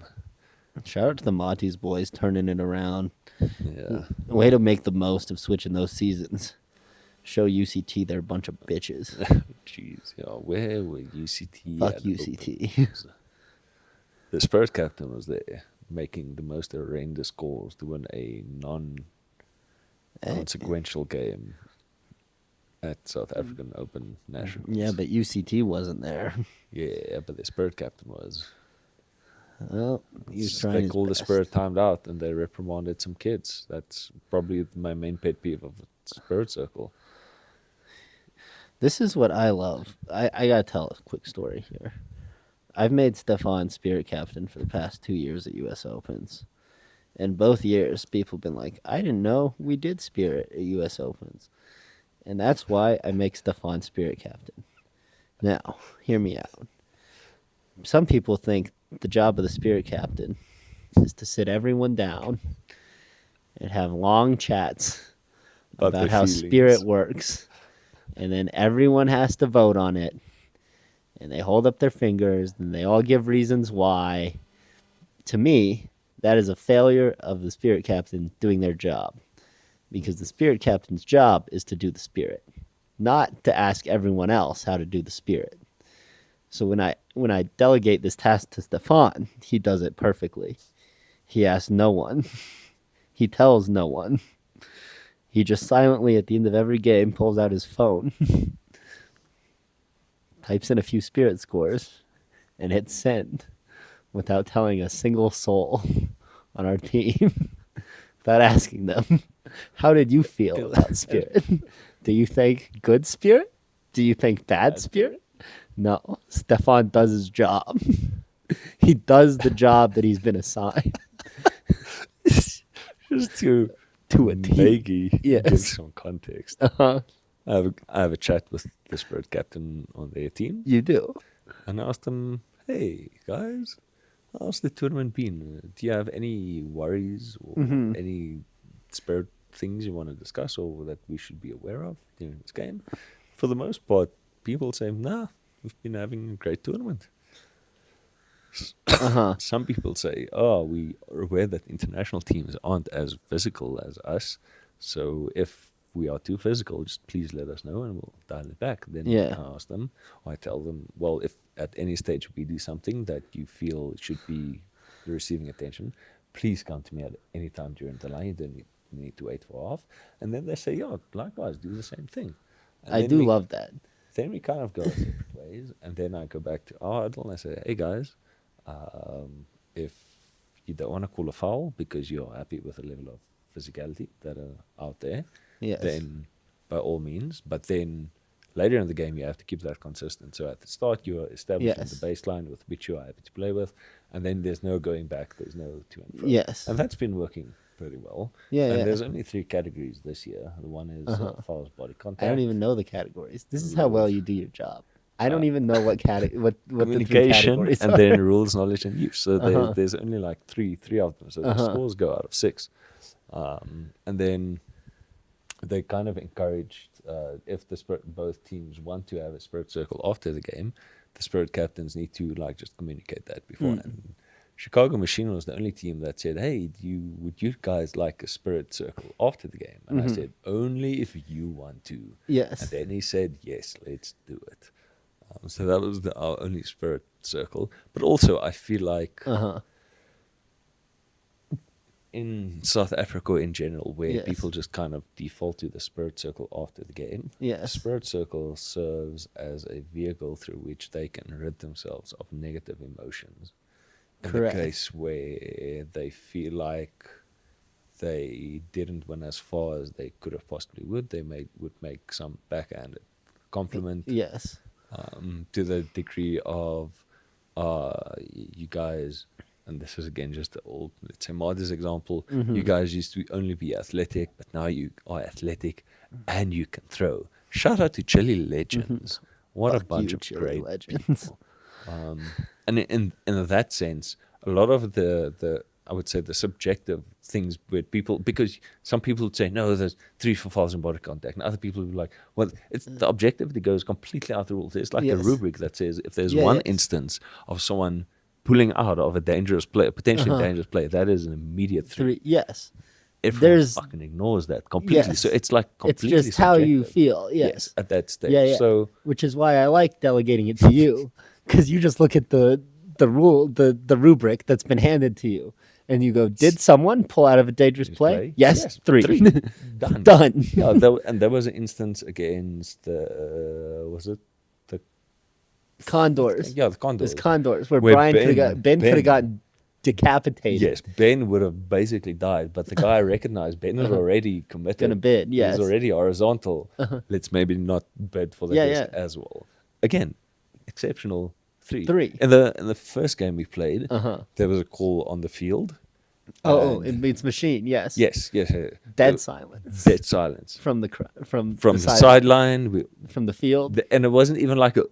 Shout out to the Monty's boys turning it around. Yeah. Way to make the most of switching those seasons. Show UCT they're a bunch of bitches. Jeez, yeah. Where were UCT? Fuck at UCT. The Spurs captain was there, making the most horrendous calls to win a non-consequential game at South African Open Nationals. Yeah, but UCT wasn't there. Yeah, but the Spurs captain was. Well, he was trying They his called the best. Spurs timed out and they reprimanded some kids. That's probably my main pet peeve of the Spurs circle. This is what I love. I gotta tell a quick story here. I've made Stefan Spirit Captain for the past 2 years at US Opens. And both years, people have been like, I didn't know we did Spirit at US Opens. And that's why I make Stefan Spirit Captain. Now, hear me out. Some people think the job of the Spirit Captain is to sit everyone down and have long chats About about their how feelings. Spirit works. And then everyone has to vote on it. And they hold up their fingers and they all give reasons why. To me, that is a failure of the Spirit Captain doing their job. Because the Spirit Captain's job is to do the Spirit, not to ask everyone else how to do the Spirit. So when I delegate this task to Stefan, he does it perfectly. He asks no one. He tells no one. He just silently at the end of every game pulls out his phone, types in a few Spirit scores, and hits send without telling a single soul on our team, without asking them, how did you feel about Spirit? Do you think good Spirit? Do you think bad Spirit? No. Stefan does his job. He does the job that he's been assigned. Just to To a T. Maggie Yes. give some context. Uh-huh. I have a chat with the Spirit captain on their team You do. and I asked them, hey guys, how's the tournament been? Do you have any worries or any Spirit things you want to discuss or that we should be aware of during this game? For the most part, people say, nah, we've been having a great tournament. Uh-huh. Some people say, oh, we are aware that international teams aren't as physical as us. So if we are too physical, just please let us know and we'll dial it back. Then Yeah. I ask them, or I tell them, well, if at any stage we do something that you feel should be receiving attention, please come to me at any time during the line. You don't we need to wait for half. And then they say, yeah, likewise, do the same thing. And I then do we, love that. then we kind of go our separate ways. And then I go back to our huddle and I say, hey guys, if you don't want to call a foul because you're happy with the level of physicality that are out there, Yes. then by all means. But then later in the game, you have to keep that consistent. So at the start, you're establishing Yes. the baseline with which you are happy to play with, and then there's no going back. There's no to and fro. Yes. And that's been working pretty well. Yeah, And yeah. there's only 3 categories this year. The one is fouls, body contact. I don't even know the categories. This is how well you do your job. I don't even know what what the 3 communication, categories and are. then rules, knowledge, and use. So there's only like three of them. So the scores go out of 6, and then they kind of encouraged if both teams want to have a spirit circle after the game, the spirit captains need to like just communicate that beforehand. Chicago Machine was the only team that said, "Hey, would you guys like a spirit circle after the game?" And I said, "Only if you want to." Yes. And then he said, "Yes, let's do it." So that was our only spirit circle. But also, I feel like in South Africa in general, where Yes. people just kind of default to the spirit circle after the game, Yes. spirit circle serves as a vehicle through which they can rid themselves of negative emotions. In Correct. the case where they feel like they didn't win as far as they could have possibly would make some backhanded compliment Yes. to the degree of you guys, and this is again just the old, let's say Marder's example, you guys used to only be athletic, but now you are athletic and you can throw. Shout out to Chili Legends. What Fuck a bunch you, of Chili great Legends. people. And in that sense, a lot of the I would say the subjective things with people, because some people would say, no, there's 3 for fouls and body contact, and other people would be like, well, it's the objectivity goes completely out the rules. There's like a Yes. rubric that says if there's one instance of someone pulling out of a dangerous play, potentially dangerous play, that is an immediate 3. 3. Yes. Everyone fucking ignores that completely. Yes. So it's like It's completely just how you subjective. feel. Yes. At that stage. Yeah, yeah. So Which is why I like delegating it to you, because you just look at the rule, the rubric that's been handed to you, and you go, did someone pull out of a dangerous play? Yes, 3. 3. Done. Done. Yeah, there was an instance against was it the Condors. Yeah, the Condors. There's Condors where Where Brian could have Ben gotten decapitated. Yes, Ben would have basically died, but the guy recognized Ben was already committed. Gonna bid, yes. He's already horizontal. Let's maybe not bid for the risk as well. Again, exceptional 3. 3. In the first game we played, there was a call on the field. Oh, and it means machine. Yes. Yes. Dead silence. Dead silence. From the sideline. From the field. And it wasn't even like a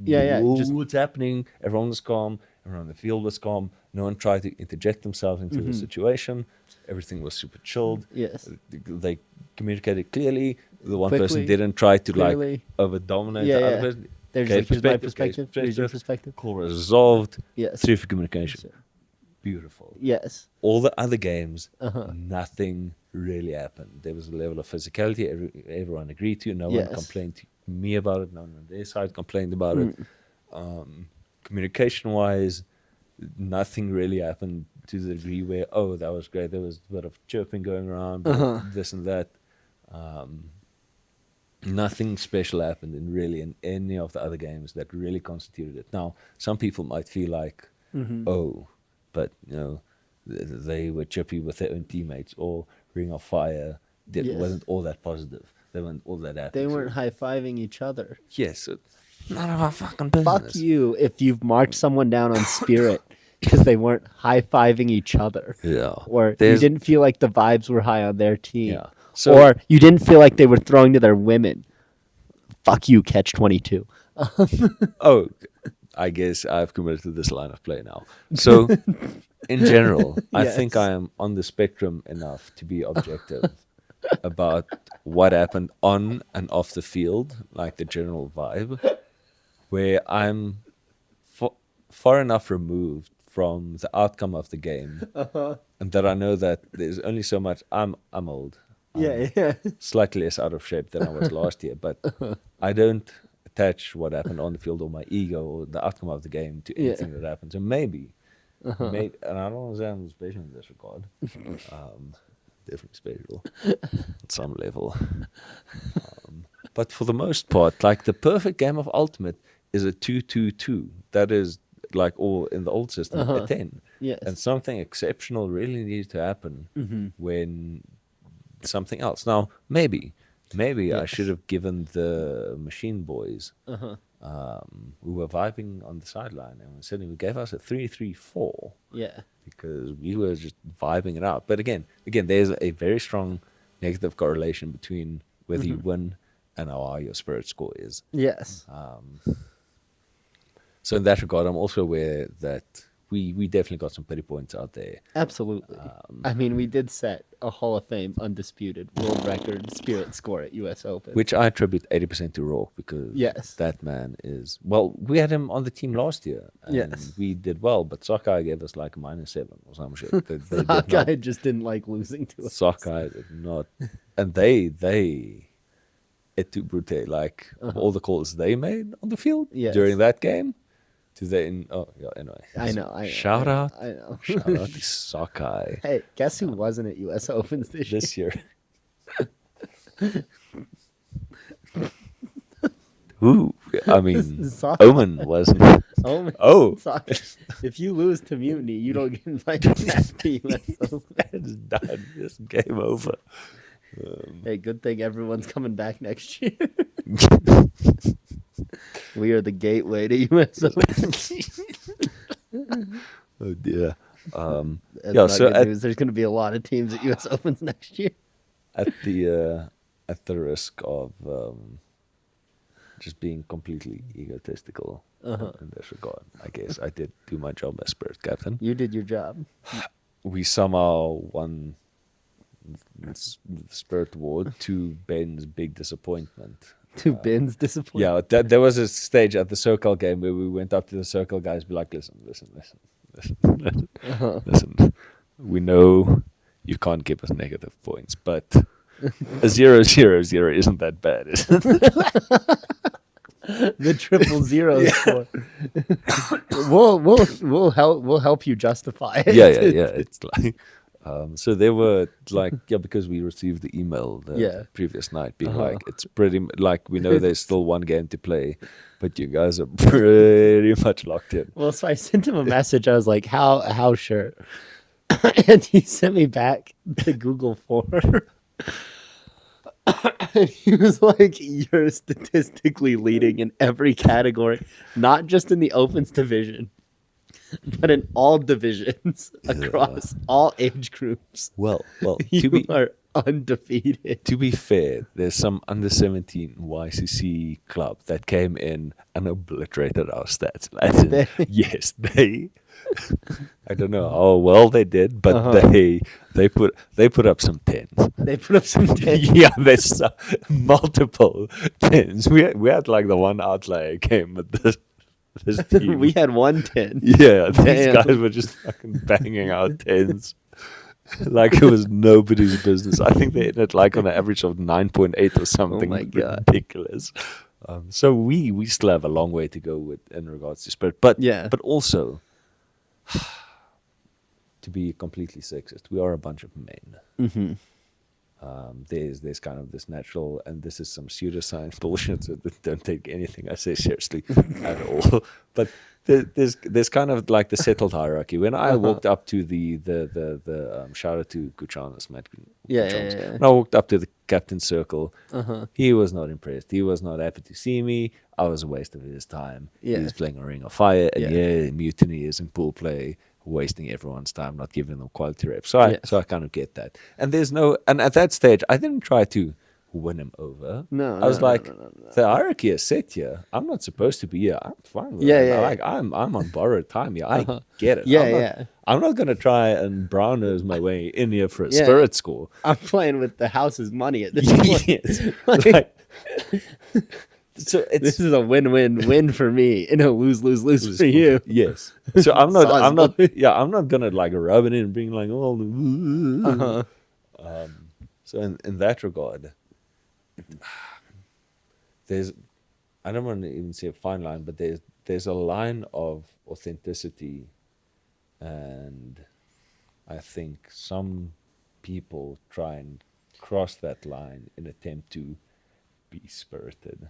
just what's happening. Everyone was calm. Everyone on the field was calm. No one tried to interject themselves into the situation. Everything was super chilled. Yes. They communicated clearly. The one Quickly, person didn't try to clearly. like over dominate the other person. There's Gave like, here's my perspective, perspective. Here's your perspective. Call was resolved. Yes. Through for communication. Beautiful. Yes. All the other games, nothing really happened. There was a level of physicality everyone agreed to. No one complained to me about it. No one on their side complained about it. Communication-wise, nothing really happened to the degree where, oh, that was great. There was a bit of chirping going around, this and that. Nothing special happened in any of the other games that really constituted it. Now, some people might feel like, oh, but they were chippy with their own teammates, or Ring of Fire wasn't all that positive. They weren't all that happy. They weren't high-fiving each other. Yes, none of our fucking business. Fuck you if you've marked someone down on Spirit because they weren't high-fiving each other. Yeah. Or you didn't feel like the vibes were high on their team. Yeah. So, or you didn't feel like they were throwing to their women. Fuck you, Catch 22. Oh, I guess I've committed to this line of play now. So, in general, I think I am on the spectrum enough to be objective about what happened on and off the field, like the general vibe, where I'm far enough removed from the outcome of the game, and that I know that there's only so much. I'm old. Slightly less out of shape than I was last year, but I don't attach what happened on the field or my ego or the outcome of the game to anything that happened. So maybe, and I don't want to say I'm special in this regard. definitely special on some level. But for the most part, like the perfect game of Ultimate is a 2-2-2. That is like all in the old system a 10. Yes. And something exceptional really needs to happen when something else. Now, maybe I should have given the machine boys who were vibing on the sideline and suddenly we gave us a 3-3-4 Yeah. because we were just vibing it out. But again, there's a very strong negative correlation between whether you win and how high your spirit score is. Yes. So in that regard, I'm also aware that we definitely got some pity points out there. Absolutely. I mean, we did set a Hall of Fame undisputed world record spirit score at U.S. Open. Which I attribute 80% to Rourke because that man is... Well, we had him on the team last year. And we did well, but Sockeye gave us like a -7 or some shit. Sockeye just didn't like losing to us. Sockeye did not. And they et tu brute, like all the calls they made on the field during that game. Anyway. I know. Shout out. I know. Shout out to Sockeye. Hey, guess who wasn't at U.S. Opens this year? Who? I mean, Sockeye. Omen wasn't. Omen. Oh. Sockeye. If you lose to Mutiny, you don't get invited back to U.S. Open. It's done. It's game over. Hey, good thing everyone's coming back next year. We are the gateway to U.S. Open. Oh dear. That's not good news. There's going to be a lot of teams at U.S. Opens next year. At the risk of just being completely egotistical in this regard, I guess I did do my job as spirit captain. You did your job. We somehow won the Spirit Award to Ben's big disappointment. To Ben's disappointment? Yeah, there was a stage at the Circle game where we went up to the Circle guys and be like, listen. We know you can't give us negative points, but a 0-0-0 isn't that bad, is it? The 0-0 score. We'll help you justify it. Yeah. It's like so they were like, because we received the email the previous night being like, it's pretty like we know there's still one game to play, but you guys are pretty much locked in. Well, so I sent him a message. I was like, how sure? And he sent me back the Google form. And he was like, you're statistically leading in every category, not just in the Opens division, but in all divisions across all age groups. Well, you are undefeated. To be fair, there's some under 17 YCC club that came in and obliterated our stats. Yes, they. I don't know how well they did, but they put up some 10s. They put up some 10s. Yeah, there's multiple 10s. We had like the one outlier game with this team. We had 110. Yeah, these guys were just fucking banging out 10s. Like it was nobody's business. I think they ended like on an average of 9.8 or something. Oh my God. Ridiculous. So we still have a long way to go in regards to spirit. But also, to be completely sexist, we are a bunch of men. Mm-hmm. There's kind of this natural, and this is some pseudoscience bullshit, so don't take anything I say seriously at all. But there's kind of like the settled hierarchy. When I walked up to the shout out to Kuchanas, Matt. Yeah. When I walked up to the captain's circle, he was not impressed. He was not happy to see me. I was a waste of his time. Yeah. He was playing a Ring of Fire, and Mutiny is in pool play, wasting everyone's time, not giving them quality reps. So I kind of get that. And and at that stage, I didn't try to win him over. No, I was the hierarchy is set here. I'm not supposed to be here. I'm fine with it. I'm on borrowed time here. I get it. I'm not gonna try and brown nose my way in here for a spirit score. I'm playing with the house's money at this point. So this is a win-win-win for me and a lose-lose-lose for you. Yes. So I'm not gonna like rub it in and bring like so in that regard, I don't want to even say a fine line, but there's a line of authenticity and I think some people try and cross that line in attempt to be spirited.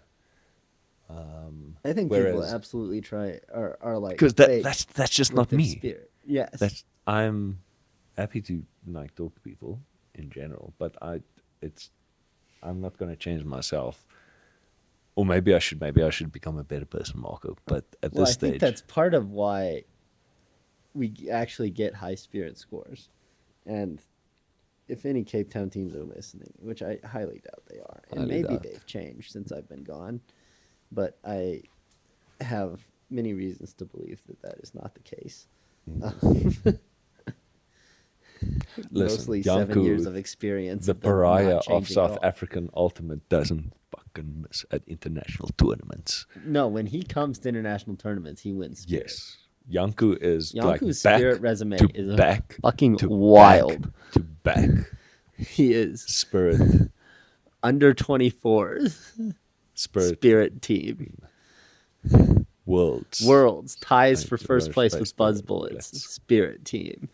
I think people Whereas, absolutely are like because fake that's just with not their me. spirit. Yes. I'm happy to like talk to people in general, but I'm not going to change myself. Or maybe I should become a better person, Marco. But at Well, this I think stage, that's part of why we actually get high spirit scores. And if any Cape Town teams are listening, which I highly doubt they are, and Highly maybe doubt. they've changed since I've been gone, but I have many reasons to believe that that is not the case. Mostly 7 years of experience. the of them not pariah of changing at South all. African ultimate, doesn't fucking miss at international tournaments. No, when he comes to international tournaments, he wins spirit. Yes, Janku is Yanku's like spirit back resume to is back fucking to wild. back to back. He is Spirit, under 24s spirit team. worlds ties Like, for first place with Buzz Spirit Bullets. Bullets. Spirit team.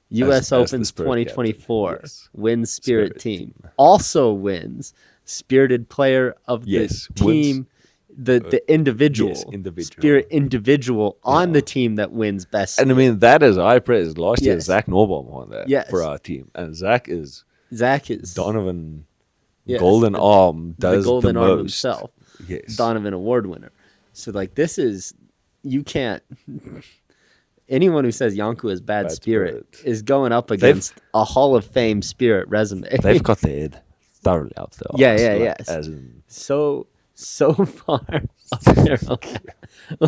U.S. As the Opens Spirit 2024 captain, yes. wins Spirit, Spirit team. team. Also wins Spirited Player of the Yes, team. The individual, yes, individual. Spirit individual on the team that wins best. And I mean, that is high praise. Last year, Yes. Zach Norbaum won that Yes. for our team. And Zach is Donovan yes, Golden Arm does the Golden the Arm most. himself. Yes. Donovan Award winner. So like this is you can't anyone who says Yanku is bad spirit is going up against a Hall of Fame spirit resume. They've got their head thoroughly up there. Yeah, yes. As in, so far up there.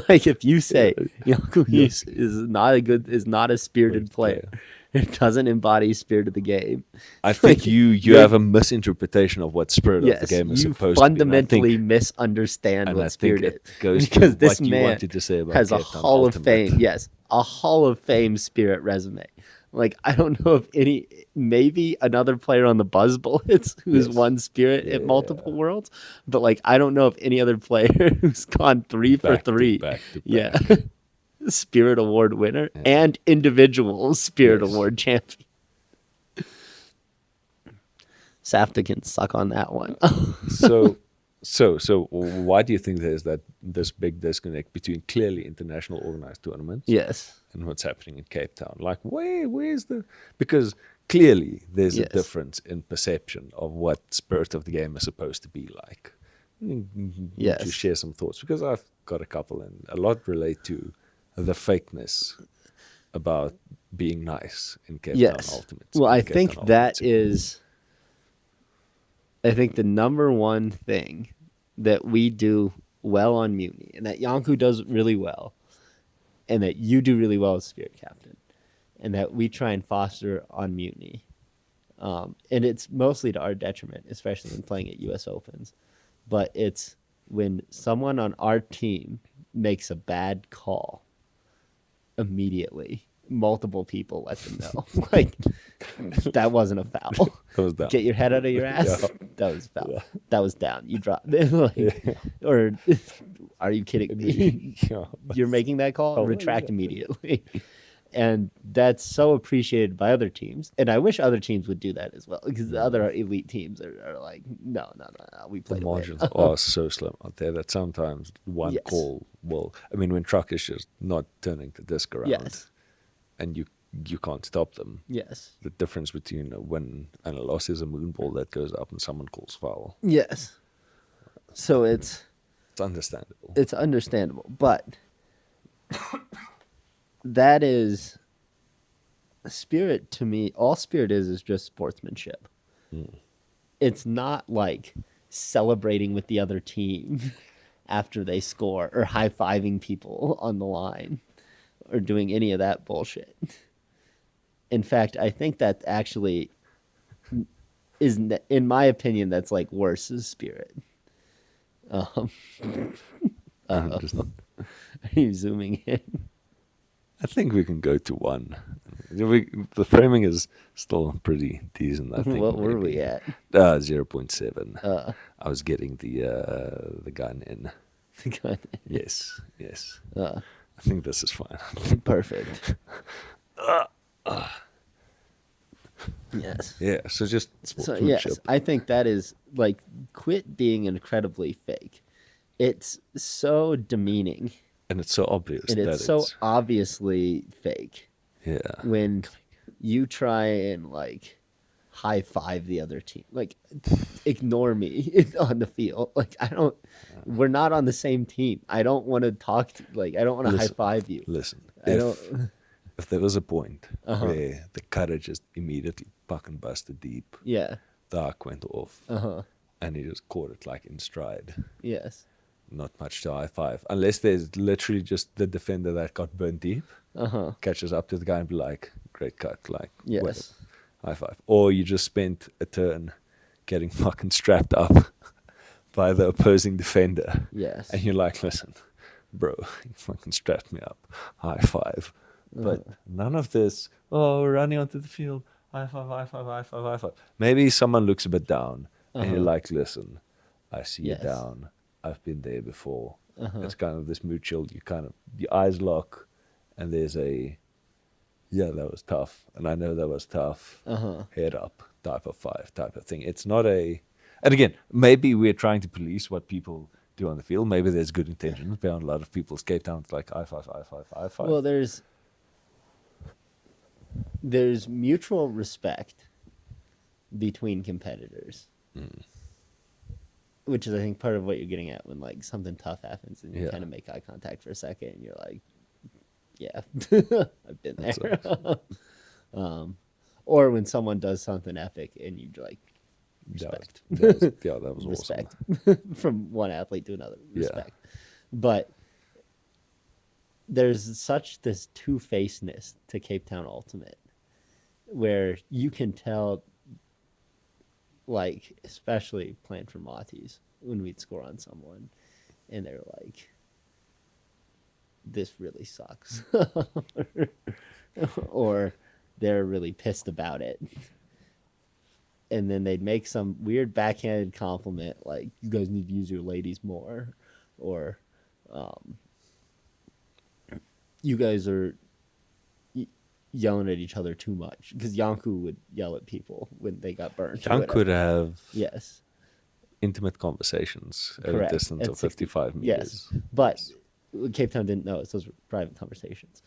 Like if you say Yanku is not a spirited player, it doesn't embody spirit of the game. I think you have a misinterpretation of what spirit of the game is you supposed fundamentally to be. misunderstand And what I think spirit it goes because to this what you man wanted to say about has a Cape Town Hall of Ultimate. Fame. Yes, a Hall of Fame spirit resume. Like I don't know if maybe another player on the Buzz Bullets who's won spirit at multiple worlds, but like I don't know if any other player who's gone 3 for 3. Back to Yeah. Spirit Award winner and individual Spirit Award champion. Safta can suck on that one. So why do you think there's this big disconnect between clearly international organized tournaments Yes. and what's happening in Cape Town? Like where's the, because clearly there's a difference in perception of what spirit of the game is supposed to be like. Yes. To share some thoughts, because I've got a couple and a lot relate to the fakeness about being nice in Cape Town Ultimates. Well, I think that is I think the number one thing that we do well on Mutiny, and that Yanku does really well, and that you do really well as Spirit Captain, and that we try and foster on Mutiny. And it's mostly to our detriment, especially when playing at U.S. Opens. But it's when someone on our team makes a bad call, immediately multiple people let them know. Like, that wasn't a foul. That was down. Get your head out of your ass. Yeah. That was foul. Yeah. That was down. You dropped it. Like, or are you kidding me? Yeah. You're making that call? Oh, Retract yeah. immediately. And that's so appreciated by other teams. And I wish other teams would do that as well, because the other elite teams are like, no, we play The to win. margins are so slim out there that sometimes one call will. I mean, when truck is just not turning the disc around, Yes. and you can't stop them. Yes. The difference between a win and a loss is a moonball that goes up and someone calls foul. Yes. So It's understandable. it's understandable, but that is spirit to me. All spirit is just sportsmanship. It's not like celebrating with the other team after they score or high-fiving people on the line or doing any of that bullshit. In fact, I think that actually is, in my opinion, that's like worse as spirit. Are you zooming in? I think we can go to one. The framing is still pretty decent, I think. What were we at? 0.7. I was getting the gun in. Yes. I think this is fine. Perfect. Yes. Yeah, so just So sportsmanship. yes, I think that is like quit being incredibly fake. It's so demeaning And it's so obvious and it's that so it's, obviously fake yeah. when you try and like high five the other team. Like ignore me on the field. Like I don't we're not on the same team. I don't want to talk to like I don't want to high Listen, five you. listen. I If there was a point Uh-huh. where the cutter just immediately fucking busted deep, yeah. the arc went off, Uh-huh. and he just caught it like in stride. Yes. Not much to high five, unless there's literally just the defender that got burnt deep, Uh-huh. catches up to the guy and be like, "Great cut," like, whatever, Yes. high five. Or you just spent a turn getting fucking strapped up by the opposing defender, Yes. and you're like, "Listen, bro, you fucking strapped me up, high five." But none of this, oh, we're running onto the field, high five, high five, high five, high five. Maybe someone looks a bit down and you're like, listen, I see Yes. you down. I've been there before. Uh-huh. It's kind of this mutual, your eyes lock and there's a, yeah, that was tough. And I know that was tough. Uh-huh. Head up, type of five, type of thing. It's not a, and again, maybe we're trying to police what people do on the field. Maybe there's good intentions behind a lot of people's Cape Town. It's like, high five, high five, high five. Well, there's mutual respect between competitors, which is I think part of what you're getting at when like something tough happens and you Yeah. kind of make eye contact for a second and you're like, yeah, I've been That's there. Or when someone does something epic and you like respect, That was respect awesome. from one athlete to another, Yeah. respect. But there's such this two-facedness to Cape Town Ultimate where you can tell, like, especially playing for Monty's, when we'd score on someone and they're like, this really sucks. Or they're really pissed about it. And then they'd make some weird backhanded compliment like, you guys need to use your ladies more. Or, you guys are yelling at each other too much, because Yanku would yell at people when they got burnt. or John whatever. could have Yes, intimate conversations at correct. a distance At of 60 55 meters. Yes, but Cape Town didn't know it. So those were private conversations,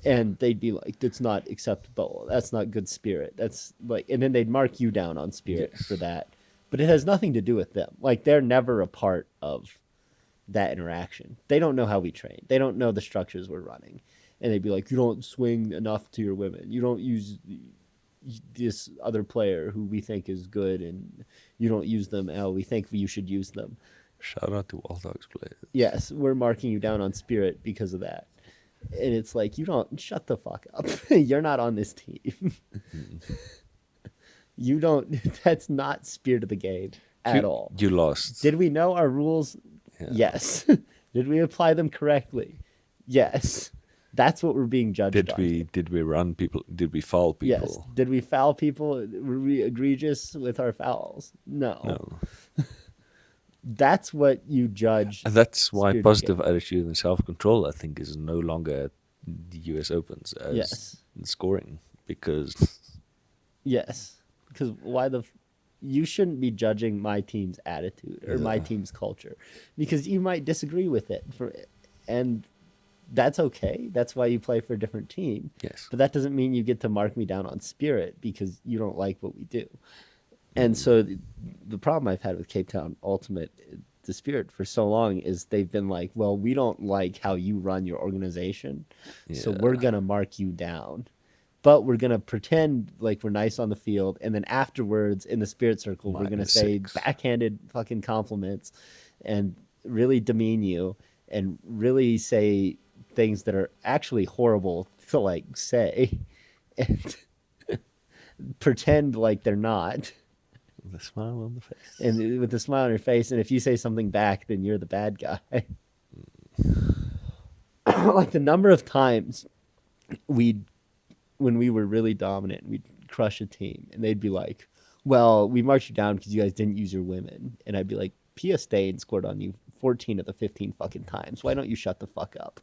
and they'd be like, "That's not acceptable. That's not good spirit. That's like," and then they'd mark you down on spirit Yes. for that. But it has nothing to do with them. Like they're never a part of that interaction. They don't know how we train. They don't know the structures we're running. And they'd be like, you don't swing enough to your women. You don't use this other player who we think is good, and you don't use them how we think you should use them. Shout out to all dogs players. Yes, we're marking you down on spirit because of that. And it's like, you don't, shut the fuck up. You're not on this team. You don't, that's not spirit of the game at all. You lost. Did we know our rules? Yeah. Yes. Did we apply them correctly? Yes. That's what we're being judged Did on. we run people? Did we foul people? Yes. Did we foul people? Were we egregious with our fouls? No. No. That's what you judge. And that's why Spirit of positive attitude and self-control, I think, is no longer at the US Opens as Yes. scoring, because Yes. Because you shouldn't be judging my team's attitude or my Yeah. team's culture, because you might disagree with it, and that's okay. That's why you play for a different team. yes, But that doesn't mean you get to mark me down on spirit because you don't like what we do. And so the problem I've had with Cape Town Ultimate, the spirit for so long, is they've been like, well, we don't like how you run your organization, so we're going to mark you down. But we're going to pretend like we're nice on the field, and then afterwards in the spirit circle, we're going to say -6. backhanded fucking compliments and really demean you and really say things that are actually horrible to like say and pretend like they're not, with a smile on the face. and with a smile on your face, and if you say something back then you're the bad guy. Like the number of times when we were really dominant, we'd crush a team and they'd be like, well, we marked you down because you guys didn't use your women. And I'd be like, Pia Stain scored on you 14 of the 15 fucking times. Why don't you shut the fuck up?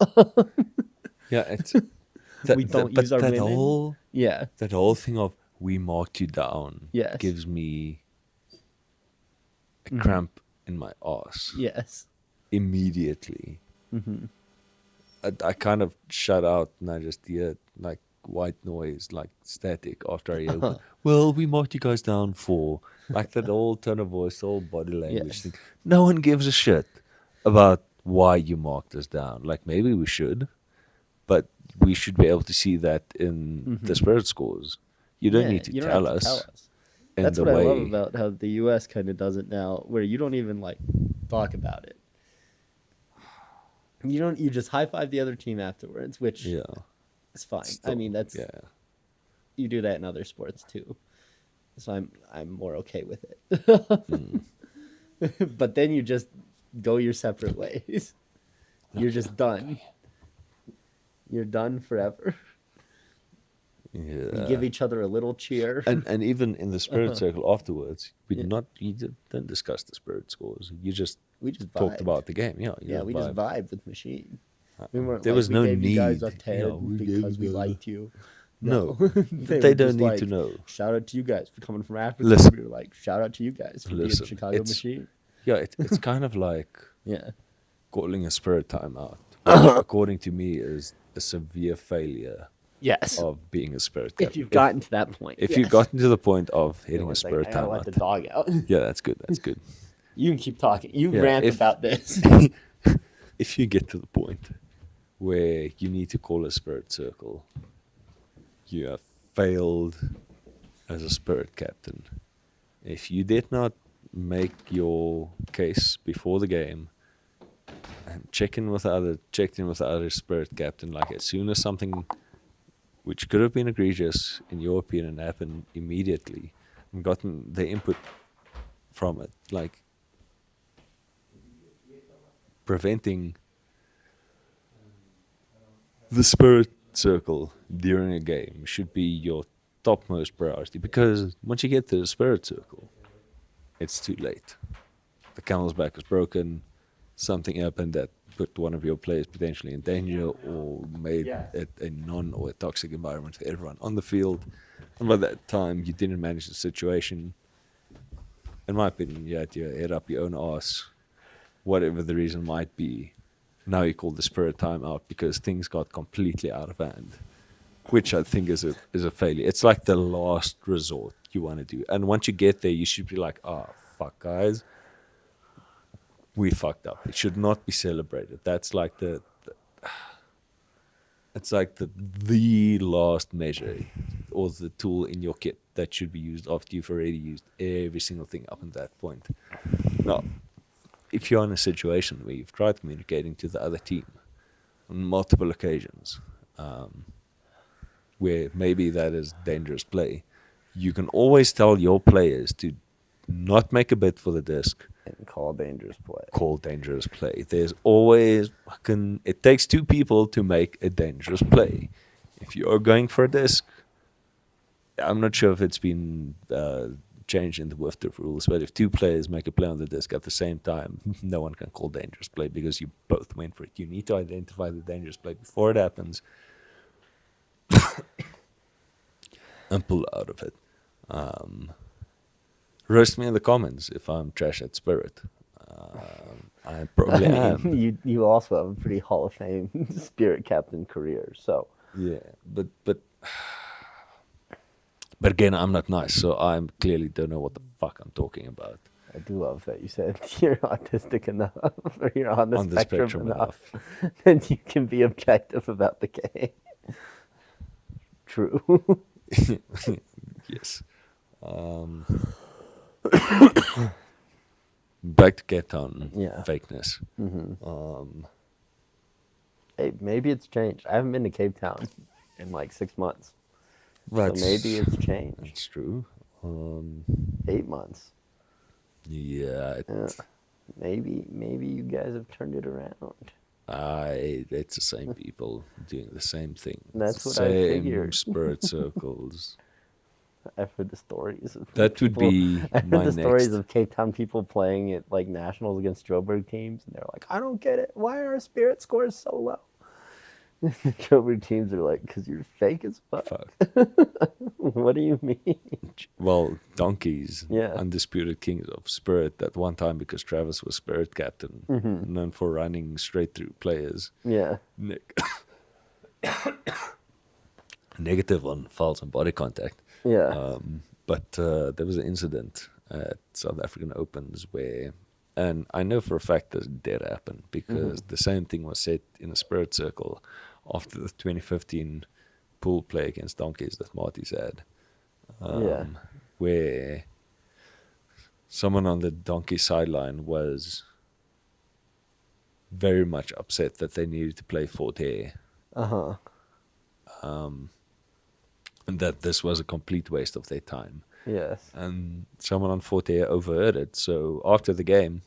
Yeah, it's We don't use our that women. whole Yeah. that whole thing of we marked you down Yes. gives me a Mhm. cramp in my ass Yes. immediately. Mm-hmm. I kind of shut out and I just hear like white noise, like static after I hear, well, we marked you guys down for like that whole tone of voice, the whole body language Yes. thing. No one gives a shit about why you marked us down. Like maybe we should, but we should be able to see that in the Mm-hmm. spirit scores. You don't Yeah, need to you don't have tell to tell us us. in That's the what I love way. about how the U.S. kind of does it now, where you don't even like talk about it. You don't. You just high five the other team afterwards, which Yeah. is fine. I Still, mean, that's yeah. you do that in other sports too, so I'm more okay with it. Mm. But then you just go your separate ways. You're just done. You're done forever. You give Yeah. each other a little cheer. And even in the spirit circle afterwards, Yeah. don't discuss the spirit scores. You just We just talked vibed. about the game. Yeah, you Yeah, just we just vibe. vibed with Machine. We weren't There like was we no gave you guys a need. 10 Yeah, we gave because we you guys liked you. no. No, They were don't just need like, to know. shout out to you guys for coming from Africa. Listen. We were like, shout out to you guys for Listen, being Chicago it's- Machine. Yeah, it's kind of like Yeah. calling a spirit timeout, which according to me is a severe failure Yes. of being a spirit If captain. you've gotten to that point. If yes. you've gotten to the point of hitting One a second, spirit I gotta let the timeout, dog out. yeah, that's good. That's good. You can keep talking. You Yeah, rant if- about this. If you get to the point where you need to call a spirit circle, you have failed as a spirit captain. If you did not make your case before the game and checked in with the other spirit captain, like as soon as something which could have been egregious in your opinion happened immediately and gotten the input from it, like preventing the spirit circle during a game should be your topmost priority, because once you get to the spirit circle, it's too late. The camel's back is broken, something happened that put one of your players potentially in danger or made it a non or a toxic environment for everyone on the field. And by that time, you didn't manage the situation. In my opinion, you had your head up your own ass, whatever the reason might be. Now you call the spirit timeout because things got completely out of hand, which I think is a failure. It's like the last resort you want to do. And once you get there, you should be like, oh, fuck, guys. We fucked up. It should not be celebrated. That's like it's like the last measure or the tool in your kit that should be used after you've already used every single thing up until that point. Now, if you're in a situation where you've tried communicating to the other team on multiple occasions, where maybe that is dangerous play, you can always tell your players to not make a bid for the disc, And call dangerous play. call dangerous play. There's always it takes two people to make a dangerous play. If you're going for a disc, I'm not sure if it's been changed in the WIFTF rules, but if two players make a play on the disc at the same time, no one can call dangerous play because you both went for it. You need to identify the dangerous play before it happens and pull out of it. Roast me in the comments if I'm trash at spirit. I probably am. You also have a pretty Hall of Fame spirit captain career, so Yeah, but again, I'm not nice, so I clearly don't know what the fuck I'm talking about. I do love that you said you're autistic enough, or you're on the, spectrum, enough, that you can be objective about the game. True. Yes. Back to Cape Town Yeah. fakeness. Hey, maybe it's changed. I haven't been to Cape Town in like 6 months. So maybe it's changed. That's true. 8 months. Yeah, Maybe you guys have turned it around. it's the same people doing the same thing. That's what I same figured. spirit circles. I've heard the stories of That would people, be I've my heard the stories next. of Cape Town people playing at like nationals against Joburg teams, and they're like, "I don't get it. Why are our spirit scores so low?" The Joker teams are like, because you're fake as fuck. Fuck. What do you mean? Well, Donkeys, Yeah. undisputed kings of Spirit at one time because Travis was Spirit captain, known for running straight through players. Yeah. Negative on fouls and body contact. Yeah. But there was an incident at South African Opens where, and I know for a fact this did happen because the same thing was said in a Spirit circle after the 2015 pool play against Donkeys that Marty's had. Yeah. Where someone on the Donkey sideline was very much upset that they needed to play Fort Hare Uh-huh. and that this was a complete waste of their time. Yes. And someone on Fort Hare overheard it. So after the game,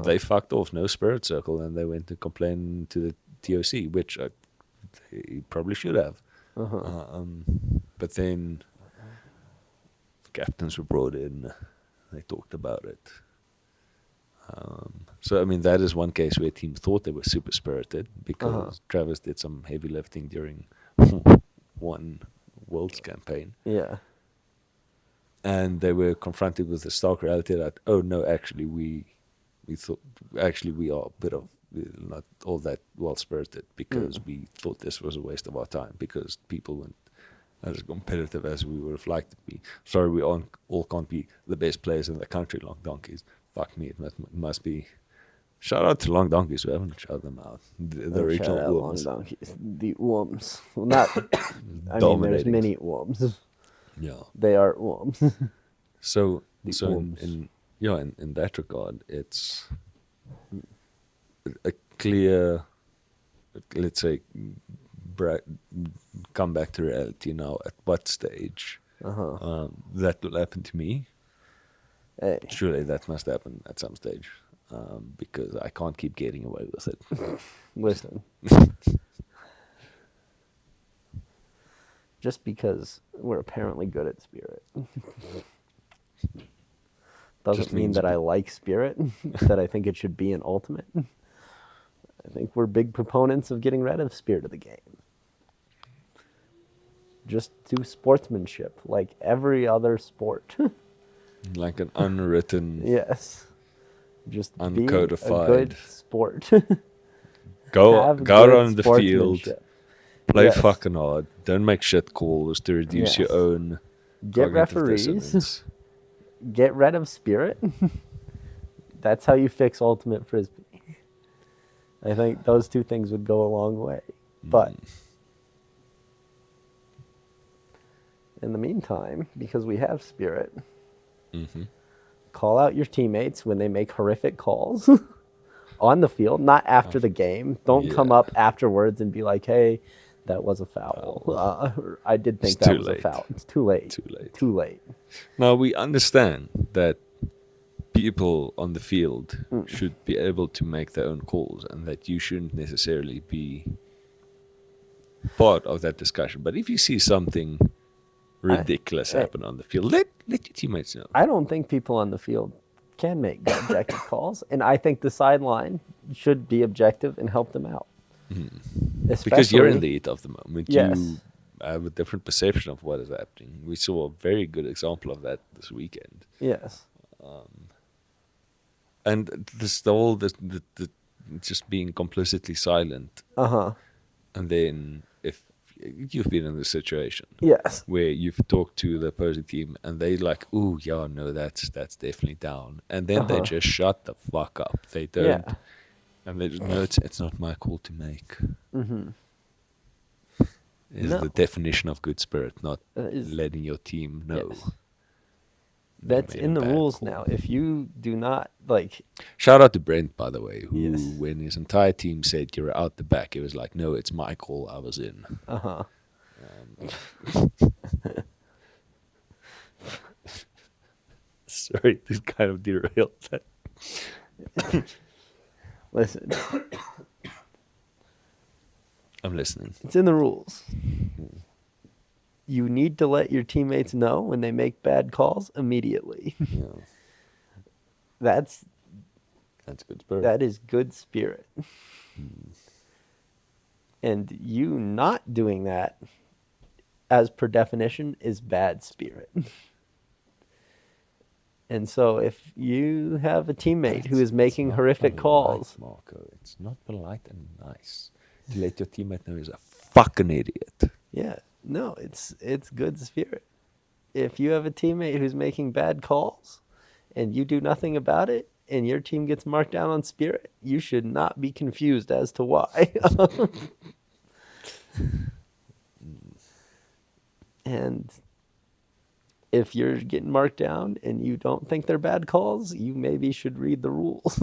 they fucked off, no Spirit circle, and they went to complain to the TOC, which they probably should have. But then captains were brought in, they talked about it. So, I mean, that is one case where a team thought they were super spirited because Travis did some heavy lifting during one Worlds campaign. Yeah. And they were confronted with the stark reality that, oh, no, actually, we thought, actually, we are a bit of, not all that well-spirited because we thought this was a waste of our time because people weren't as competitive as we would have liked to be. Sorry, we all can't be the best players in the country, Long Donkeys. Fuck me, it must be. Shout out to Long Donkeys, we haven't shouted them out. The original Shout out Worms. Long Donkeys. The Worms. Well, not. I mean, there's Dominating. many Worms. Yeah. They are Worms. So, The Worms. in that regard, it's a clear, let's say, come back to reality now. At what stage that will happen to me? Hey. Surely that must happen at some stage, because I can't keep getting away with it. Listen. Just because we're apparently good at Spirit doesn't Just mean means that I like Spirit, that I think it should be an Ultimate. I think we're big proponents of getting rid of Spirit of the game. Just do sportsmanship like every other sport. Like an unwritten, Yes. Just be a Uncodified. good sport. go Have out good on the field, sportsmanship. play Yes. fucking hard. Don't make shit calls to reduce your Yes. own Get cognitive referees. dissonance. Get rid of Spirit. That's how you fix Ultimate Frisbee. I think those two things would go a long way. But in the meantime, because we have Spirit, call out your teammates when they make horrific calls on the field, not after the game. Don't come Yeah. up afterwards and be like, hey, that was a foul. I did think It's that too was late. a foul. It's too late. Too late. Too late. Now, we understand that people on the field should be able to make their own calls and that you shouldn't necessarily be part of that discussion. But if you see something ridiculous happen on the field, let your teammates know. I don't think people on the field can make the objective calls, and I think the sideline should be objective and help them out. Because you're in the heat of the moment. Yes. You have a different perception of what is happening. We saw a very good example of that this weekend. Yes. And the just being complicitly silent. And then if you've been in this situation Yes. where you've talked to the opposing team and they like, ooh, yeah, no, that's definitely down. And then they just shut the fuck up. They don't. Yeah. And they just, no, it's not my call to make. Is No. the definition of good spirit, not Is- letting your team know. Yes. That's made a in the bad rules call. now. If you do not, like, Shout out to Brent, by the way, who, Yes. when his entire team said you're out the back, he was like, no, it's my call, I was in. Sorry, this kind of derailed that. listen, I'm listening. it's in the rules. You need to let your teammates know when they make bad calls immediately. Yeah, That's that's good spirit. that is good spirit. And you not doing that, as per definition, is bad spirit. And so if you have a teammate who is It's making not horrific polite, calls, Marco. It's not polite and nice to let your teammate know he's a fucking idiot. yeah, no, it's good spirit. If you have a teammate who's making bad calls and you do nothing about it and your team gets marked down on spirit, you should not be confused as to why. And if you're getting marked down and you don't think they're bad calls, you maybe should read the rules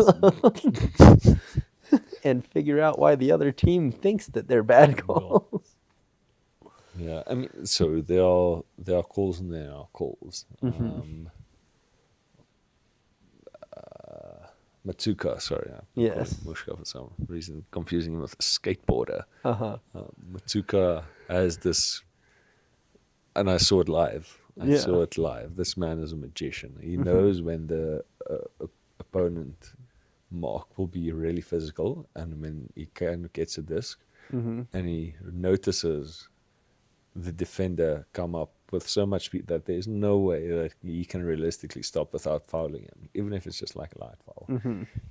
and figure out why the other team thinks that they're bad calls. Yeah, I mean, so there are calls and there are calls. Matsuka, sorry, I Yes. call him Mushka for some reason, confusing him with a skateboarder. Uh-huh. Matsuka has this, and I saw it live. I saw it live. This man is a magician. He knows when the opponent mark will be really physical, and when he kind of gets a disc, and he notices the defender come up with so much speed that there's no way that he can realistically stop without fouling him, even if it's just like a light foul.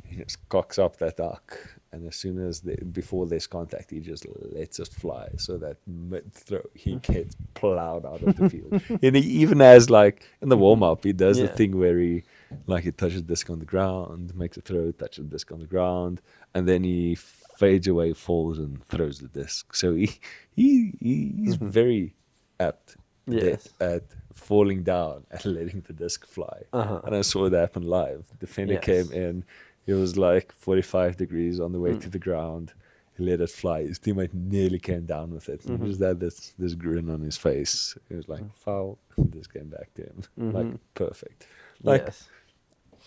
He just cocks up that duck, and as soon as before there's contact, he just lets it fly, so that mid-throw he gets plowed out of the field. And he even has, like, in the warm-up, he does the thing where he touches the disc on the ground, makes a throw, touches the disc on the ground, and then he fades away, falls, and throws the disc. So he's very apt at falling down and letting the disc fly. And I saw it happen live. The defender came in. It was like 45 degrees on the way to the ground. He let it fly. His teammate nearly came down with it. He just had this grin on his face. He was like, foul. This came back to him. Like, perfect. Like,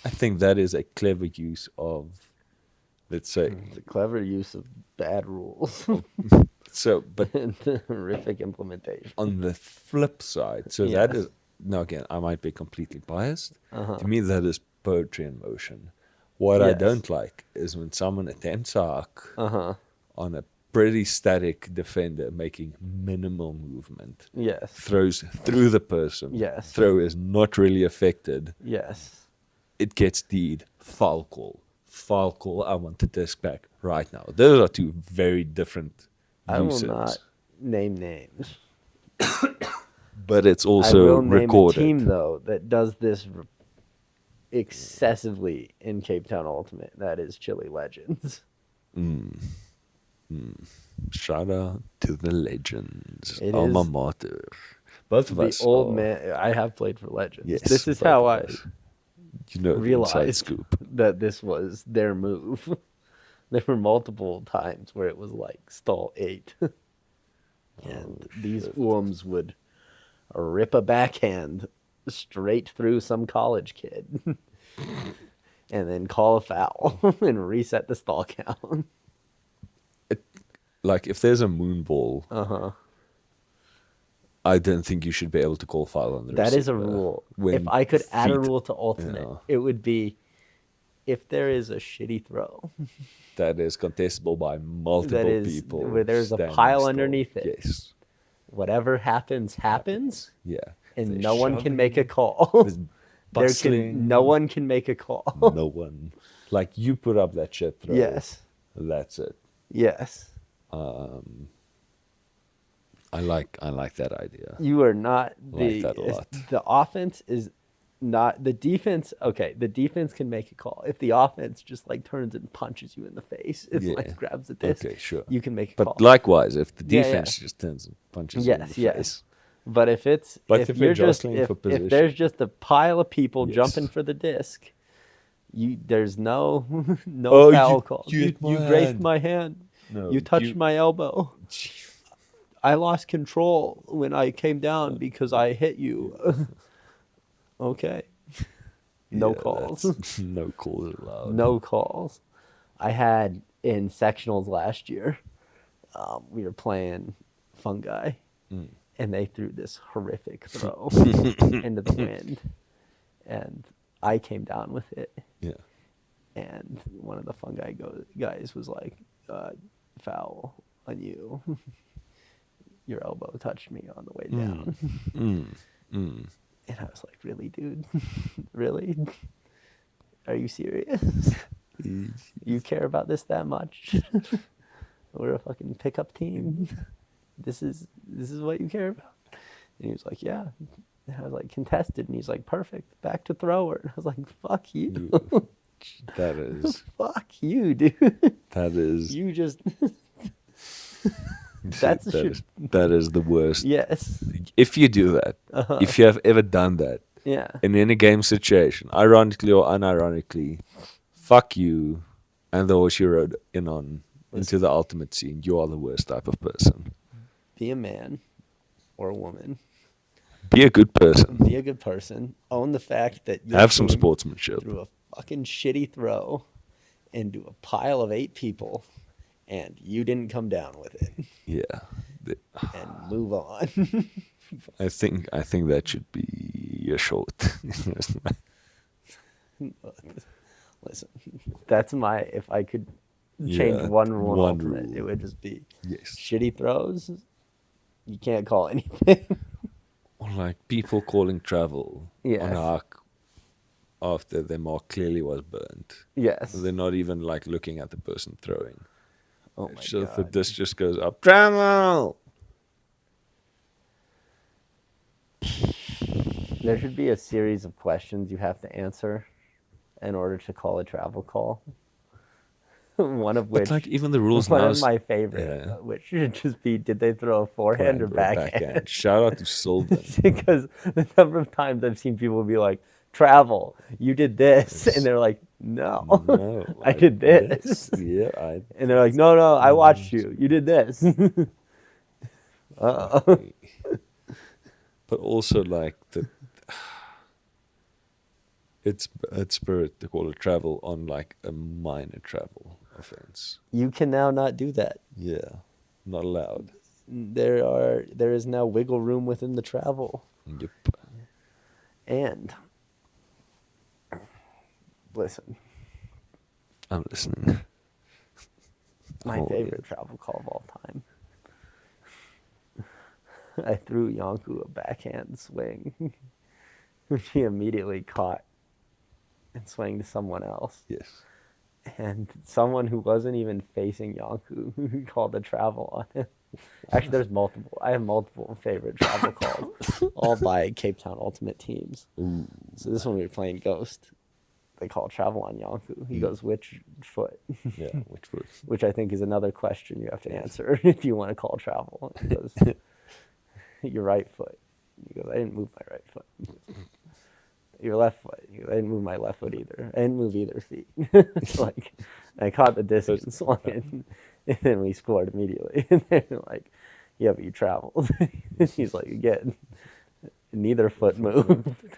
I think that is a clever use of, let's say, It's a clever use of bad rules so, but and horrific implementation. on the flip side, so that is, now again, I might be completely biased. To me, that is poetry in motion. What I don't like is when someone attempts a arc on a pretty static defender making minimal movement. Throws through the person. Throw is not really affected. It gets deed. Foul call. Foul call. I want the disc back right now. Those are two very different uses. I will not name names. But it's also I will name recorded. a team, though, that does this excessively in Cape Town Ultimate. That is Chili Legends. Shout out to the legends. It Alma is mater. Both of us. The old man. I have played for Legends. Yes, This is both how of I us. You know, the inside realized scoop. that this was their move. There were multiple times where it was like stall 8. And these Ooms would rip a backhand straight through some college kid and then call a foul and reset the stall count. Like, if there's a moon ball, I don't think you should be able to call foul on the That is a receiver. rule. When If I could add a feet- rule to Ultimate, it would be if there is a shitty throw that is contestable by multiple people. where there's a standing pile still. underneath it. Yes. Whatever happens. Yeah. And They're no one can shoving, make a call. there's bustling. No one can make a call. No one. Like, you put up that shit throw. Yes. That's it. Yes. I like that idea. You are not like that a lot. The offense is not the defense. Okay, the defense can make a call. If the offense just like turns and punches you in the face, it like grabs the disc. Okay, sure. You can make a but call. likewise, if the defense just turns and punches you in the face. But if it's Like if you're we're just jostling for if there's just a pile of people Yes. jumping for the disc, there's no Oh, foul you- calls. you hit my grazed hand. my hand. No, You touched my elbow. I lost control when I came down because I hit you. Okay. No calls. No calls allowed. No calls. I had in sectionals last year, we were playing Fungi, and they threw this horrific throw into the wind, and I came down with it. Yeah. And one of the Fungi guys was like, foul. on you. Your elbow touched me on the way down. And I was like, really, dude? Really? Are you serious? You care about this that much? We're a fucking pickup team. This is what you care about? And he was like, yeah. And I was like, contested. And he's like, perfect. Back to thrower. And I was like, fuck you. That is. Fuck you, dude. That is. You just. That's that is the worst. Yes. If you do that, if you have ever done that, Yeah. in any game situation, ironically or unironically, fuck you and the horse you rode in on into the ultimate scene. You are the worst type of person. Be a man or a woman. Be a good person. Be a good person. Own the fact that you're have some sportsmanship. Through a fucking shitty throw into a pile of 8 people, and you didn't come down with it. Yeah. And move on. I think that should be your short. Listen, that's my. If I could change one rule in Ultimate, rule. it would just be Yes. shitty throws. You can't call anything. Or like people calling travel Yes. on a hike after their mark clearly was burnt. Yes. They're not even like looking at the person throwing. Oh my So god. the disc just goes up. Travel. There should be a series of questions you have to answer in order to call a travel call. One of which, But like even the rules one now, of my favorite, which should just be, did they throw a forehand or backhand? Shout out to Sylvan. Because the number of times I've seen people be like, travel, you did this. And they're like, no, I did this. Yeah, And they're like, no, I watched you. You did this. But also like it's spirit to call it travel on like a minor travel offense. You can now not do that. Yeah, not allowed. There is now wiggle room within the travel. Yep. And listen, I'm listening. my favorite travel call of all time. I threw Yonku a backhand swing, which he immediately caught and swung to someone else. Yes. And someone who wasn't even facing Yonku called a travel on him. Actually, there's multiple. I have multiple favorite travel calls, all by Cape Town Ultimate teams. Ooh. So this one we were playing Ghost. They call travel on Yonku. He goes, which foot? Yeah, which foot? Which I think is another question you have to answer if you want to call travel. He goes, your right foot. He goes, I didn't move my right foot. Your left foot. He goes, I didn't move my left foot either. I didn't move either feet. It's like, I caught the disc and swung it, and then we scored immediately. And they're like, yeah, but you traveled. He's like, again, neither foot moved.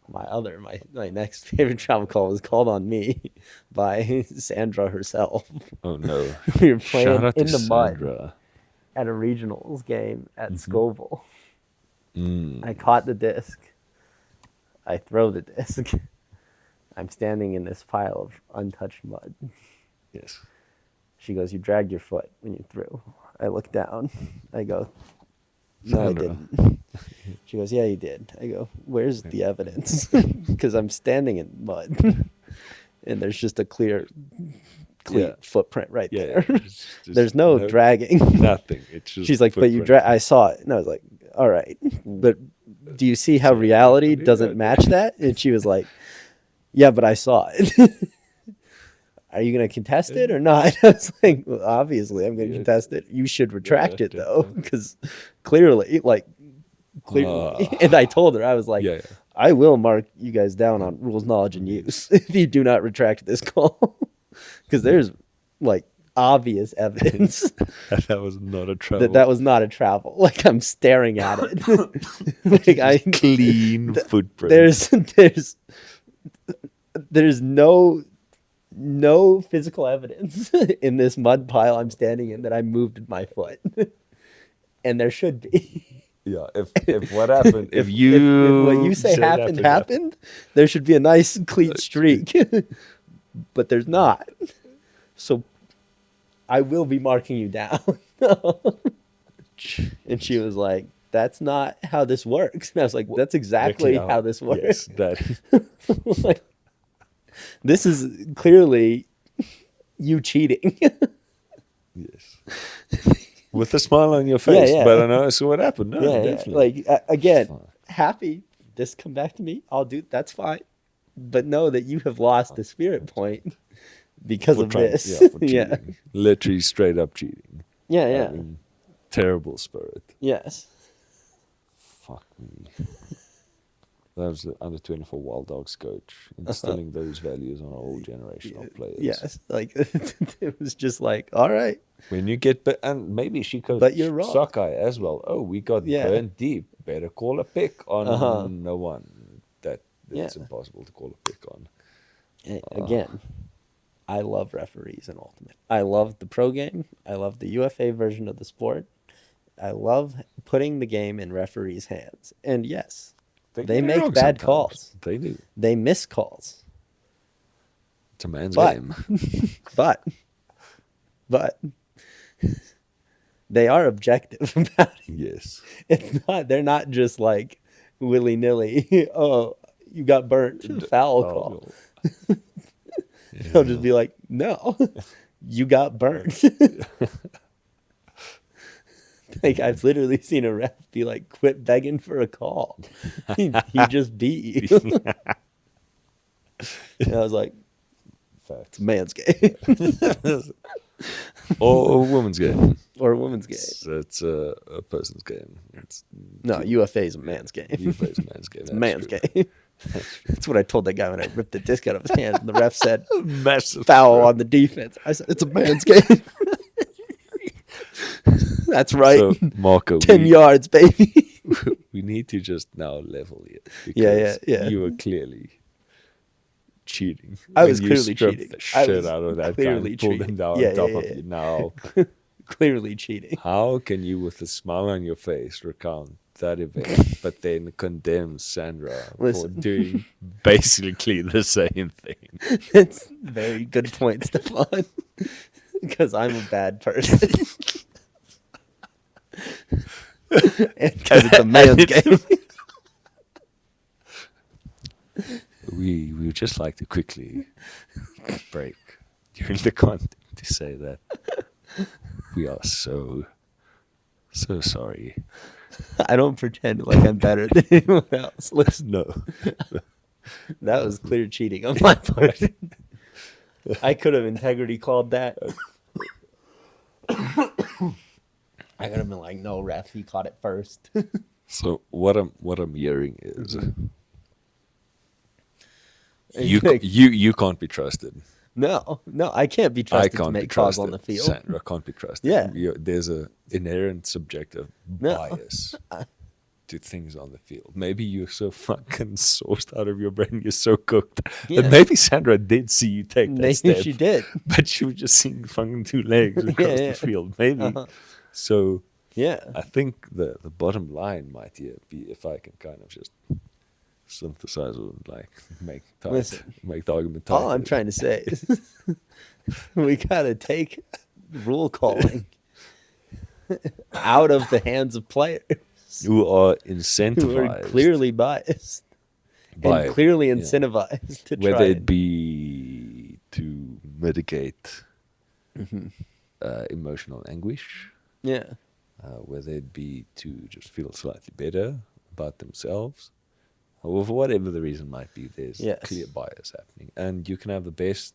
My next favorite travel call was called on me by Sandra herself. Oh no. We were playing Shout out in to the mud Sandra. at a regionals game at Scoville. Mm. I caught the disc. I throw the disc. I'm standing in this pile of untouched mud. Yes. She goes, you dragged your foot when you threw. I look down. I go, no, Sandra. I didn't. She goes, yeah, you did. I go, where's the evidence? Because I'm standing in mud. And there's just a clear footprint right there. Just There's no dragging. Nothing. It's just She's like, but you footprint. I saw it. And I was like, all right. But do you see how reality doesn't match that? And she was like, yeah, but I saw it. Are you going to contest it or not? I was like, well, obviously I'm going to contest it. You should retract it though. Because clearly. And I told her, I was like, I will mark you guys down on rules, knowledge, and use if you do not retract this call. Because there's like obvious evidence That was not a travel. that was not a travel. Like I'm staring at it. Like clean footprint. There's no physical evidence in this mud pile I'm standing in that I moved my foot. And there should be. Yeah, if what happened, if what you say said happened, there should be a nice clean streak. But there's not. So I will be marking you down. And she was like, that's not how this works. And I was like, that's exactly how this works. Yes, that. Like, this is clearly you cheating. Yes. With a smile on your face. yeah. But I know, so what happened? No, yeah. definitely. Like, again, Fine. happy. This come back to me. I'll do. That's fine. But know that you have lost the spirit point because of this. Yeah, for yeah. cheating. Literally straight up cheating. Yeah. Having terrible spirit. Yes. Fuck me. That was the under 24 Wild Dogs coach, instilling those values on a whole generation of players. Yes. Like, it was just like, all right. When you get, and maybe she coached But you're wrong. Sockeye as well. Oh, we got burnt deep. Better call a pick on no one. That's impossible to call a pick on. Again, I love referees in Ultimate. I love the pro game. I love the UFA version of the sport. I love putting the game in referees' hands. And yes, they make bad calls. They do. They miss calls. It's a man's game. But they are objective about it. Yes. It's not. They're not just like willy nilly. Oh, you got burnt. Foul call. No. They'll just be like, no, you got burnt. Like, I've literally seen a ref be like, quit begging for a call. He just beat you. And I was like, it's a man's game. Or a woman's game. Or a woman's game. It's a person's game. No, UFA is a man's game. UFA is a man's game. It's a man's game. That's what I told that guy when I ripped the disc out of his hand. And the ref said, massive foul on the defense. I said, it's a man's game. That's right. So, Marco, 10 yards, baby. We need to just now level it. Yeah. You were clearly cheating. I was clearly cheating. The shit out of that guy and pulled him down on top of you. Now, clearly cheating. How can you, with a smile on your face, recount that event, but then condemn Sandra for doing basically the same thing? It's a very good point, Stefan. Because I'm a bad person. Because it's a man's game. We would just like to quickly break during the content to say that we are so sorry. I don't pretend like I'm better than anyone else. Listen, no. That was clear cheating on my part. I could have integrity called that. I could have been like, no, ref, he caught it first. So what I'm hearing is you can't be trusted. No, I can't be trusted to make calls on the field. Sandra can't be trusted. Yeah. There's a inherent subjective bias to things on the field. Maybe you're so fucking sourced out of your brain, you're so cooked. Yeah. But maybe Sandra did see you take that step. Maybe she did. But she was just seeing fucking two legs across the field. Maybe. So I think the bottom line might here be, if I can kind of just synthesize or like make the argument tight. All I'm trying to say is we gotta take rule calling out of the hands of players who are incentivized, who are clearly biased and clearly incentivized to whether try it be to mitigate emotional anguish, whether it be to just feel slightly better about themselves, or for whatever the reason might be. There's clear bias happening, and you can have the best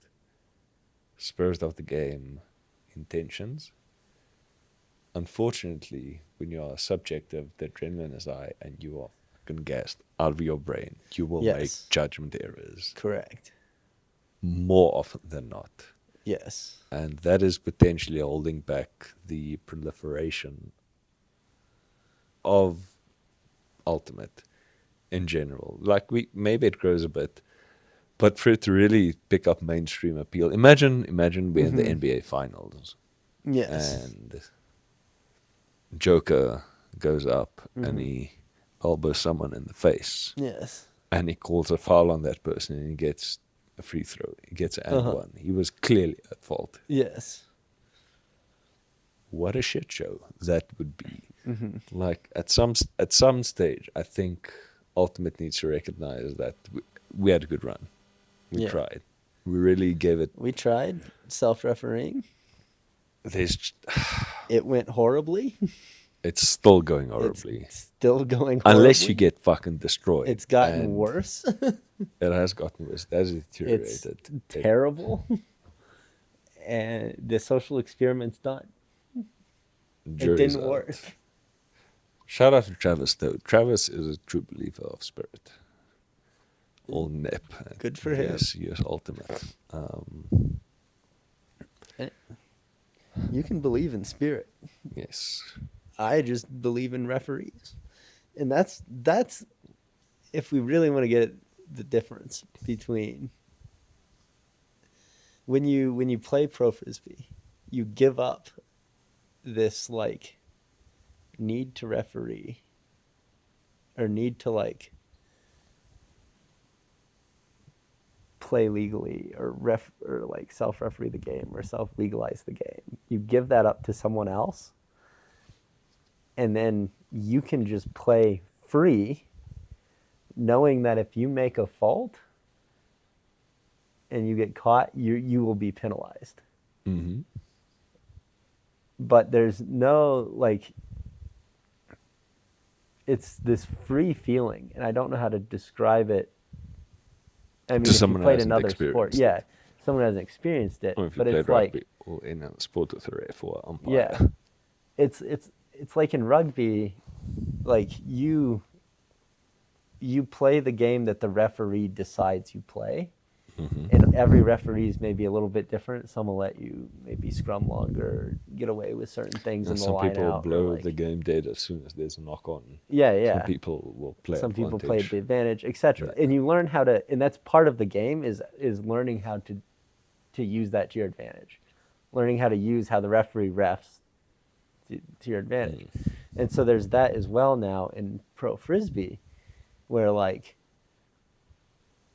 spirit of the game intentions. Unfortunately, when you are subjective, the adrenaline is high, and you are fucking gassed out of your brain, you will make judgment errors. Correct. More often than not. Yes. And that is potentially holding back the proliferation of Ultimate in general. Like, maybe it grows a bit, but for it to really pick up mainstream appeal, imagine we're in the NBA finals. Yes. And Joker goes up and he elbows someone in the face. Yes. And he calls a foul on that person and he gets a free throw. He gets an and one. He was clearly at fault. Yes. what a shit show that would be. Mm-hmm. Like at some stage, I think Ultimate needs to recognize that we had a good run. We Yeah. tried. We really gave it. We tried self-refereeing. There's, It went horribly. it's still going horribly. It's still going horribly. Unless you get fucking destroyed. It's gotten And worse. It has gotten worse. It has It's deteriorated. terrible. And the social experiment's done. It Jury's didn't out. work. Shout out to Travis though. Travis is a true believer of Spirit. All nep. Good for him. Yes, Ultimate. You can believe in spirit. Yes. I just believe in referees. And that's if we really want to get the difference between when you play pro frisbee, you give up this like need to referee or need to like play legally or like self-referee the game or self-legalize the game. You give that up to someone else, and then you can just play free, knowing that if you make a fault and you get caught, you will be penalized. Mm-hmm. But there's no like, it's this free feeling, and I don't know how to describe it. I mean, To if you someone played who hasn't another sport, experienced yeah, it. someone hasn't experienced it, Or if you but played it's like, rugby or in a sport with a ref or umpire. yeah, it's like in rugby, like you play the game that the referee decides you play. Mm-hmm. And every referee is maybe a little bit different. Some will let you maybe scrum longer, get away with certain things And in the some line people out. blow like, the game dead as soon as there's a knock on. yeah. Some people will play Some people play advantage. at the advantage, etc. Yeah. And you learn how to, and that's part of the game is learning how to use that to your advantage, learning how to use how the referee refs to your advantage. And so there's that as well now in pro frisbee, where like,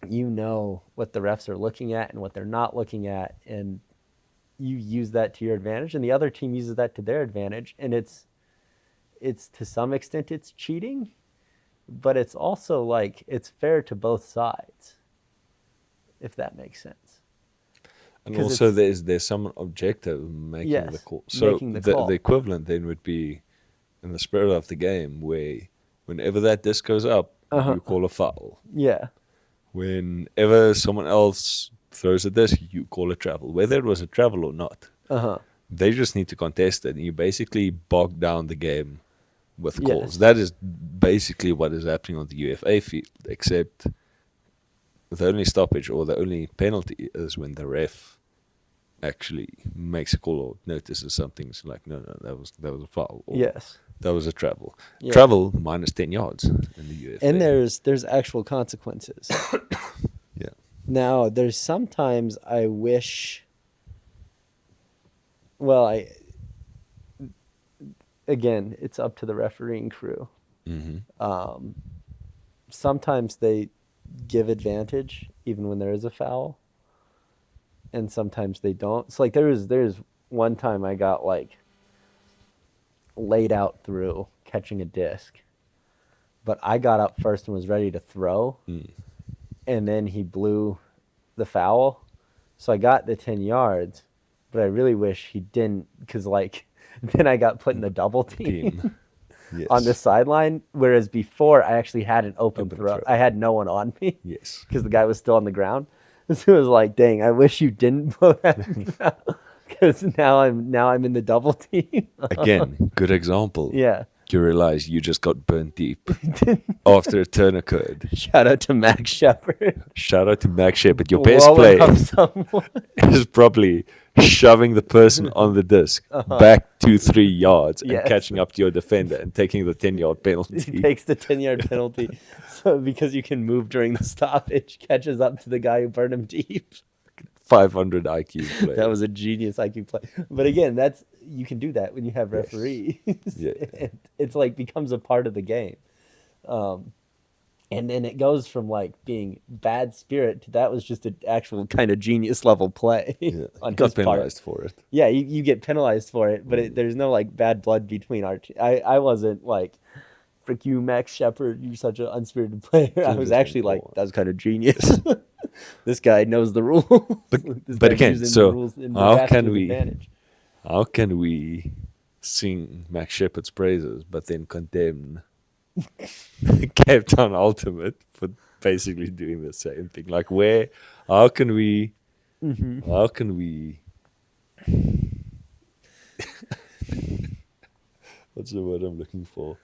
you know what the refs are looking at and what they're not looking at, and you use that to your advantage, and the other team uses that to their advantage, and it's to some extent it's cheating, but it's also like it's fair to both sides, if that makes sense. And 'Cause also it's- there's someone objective making Yes, the call. So making the call. the equivalent then would be in the spirit of the game where whenever that disc goes up, you call a foul. Yeah, Whenever someone else throws a disc, you call a travel, whether it was a travel or not. They just need to contest it, and you basically bog down the game with calls. Yes. That is basically what is happening on the UFA field, except the only stoppage or the only penalty is when the ref actually makes a call or notices something. It's like, no, that was a foul. Or yes. that was a travel. Yeah. Travel minus 10 yards in the UFA. And there's actual consequences. Yeah. Now, there's sometimes I wish, well, again, it's up to the refereeing crew. Mm-hmm. Sometimes they give advantage even when there is a foul, and sometimes they don't. So like there's one time I got like laid out through catching a disc, but I got up first and was ready to throw, and then he blew the foul, so I got the 10 yards, but I really wish he didn't, because like then I got put in the double team. Yes. On the sideline, whereas before I actually had an open throw. throw. I had no one on me. Yes. Because the guy was still on the ground. So it was like, dang, I wish you didn't blow that, because now I'm in the double team. Again, good example. Yeah. You realize you just got burnt deep after a turn occurred. Shout out to Max Shepard. Shout out to Max Shepard. Your best Blowing play up someone. is probably shoving the person on the disc back 2-3 yards and Yes. catching up to your defender and taking the 10-yard penalty. He takes the 10-yard penalty. So because you can move during the stoppage, catches up to the guy who burned him deep. 500 IQ play. That was a genius IQ play. But again, you can do that when you have referees. Yeah. It's like becomes a part of the game. And then it goes from like being bad spirit to that was just an actual kind of genius level play Yeah. on Got his part. penalized for it. Yeah, you get penalized for it, but there's no like bad blood between our. I wasn't like, frick you, Max Shepard, you're such an unspirited player. I was Interesting actually like, call. that was kind of genius. This guy knows the rules. This But guy's again, using the so rules in the how draft to can his we advantage. how can we sing Max Shepard's praises but then condemn Cape Town Ultimate for basically doing the same thing? Like where how can we how can we what's the word I'm looking for?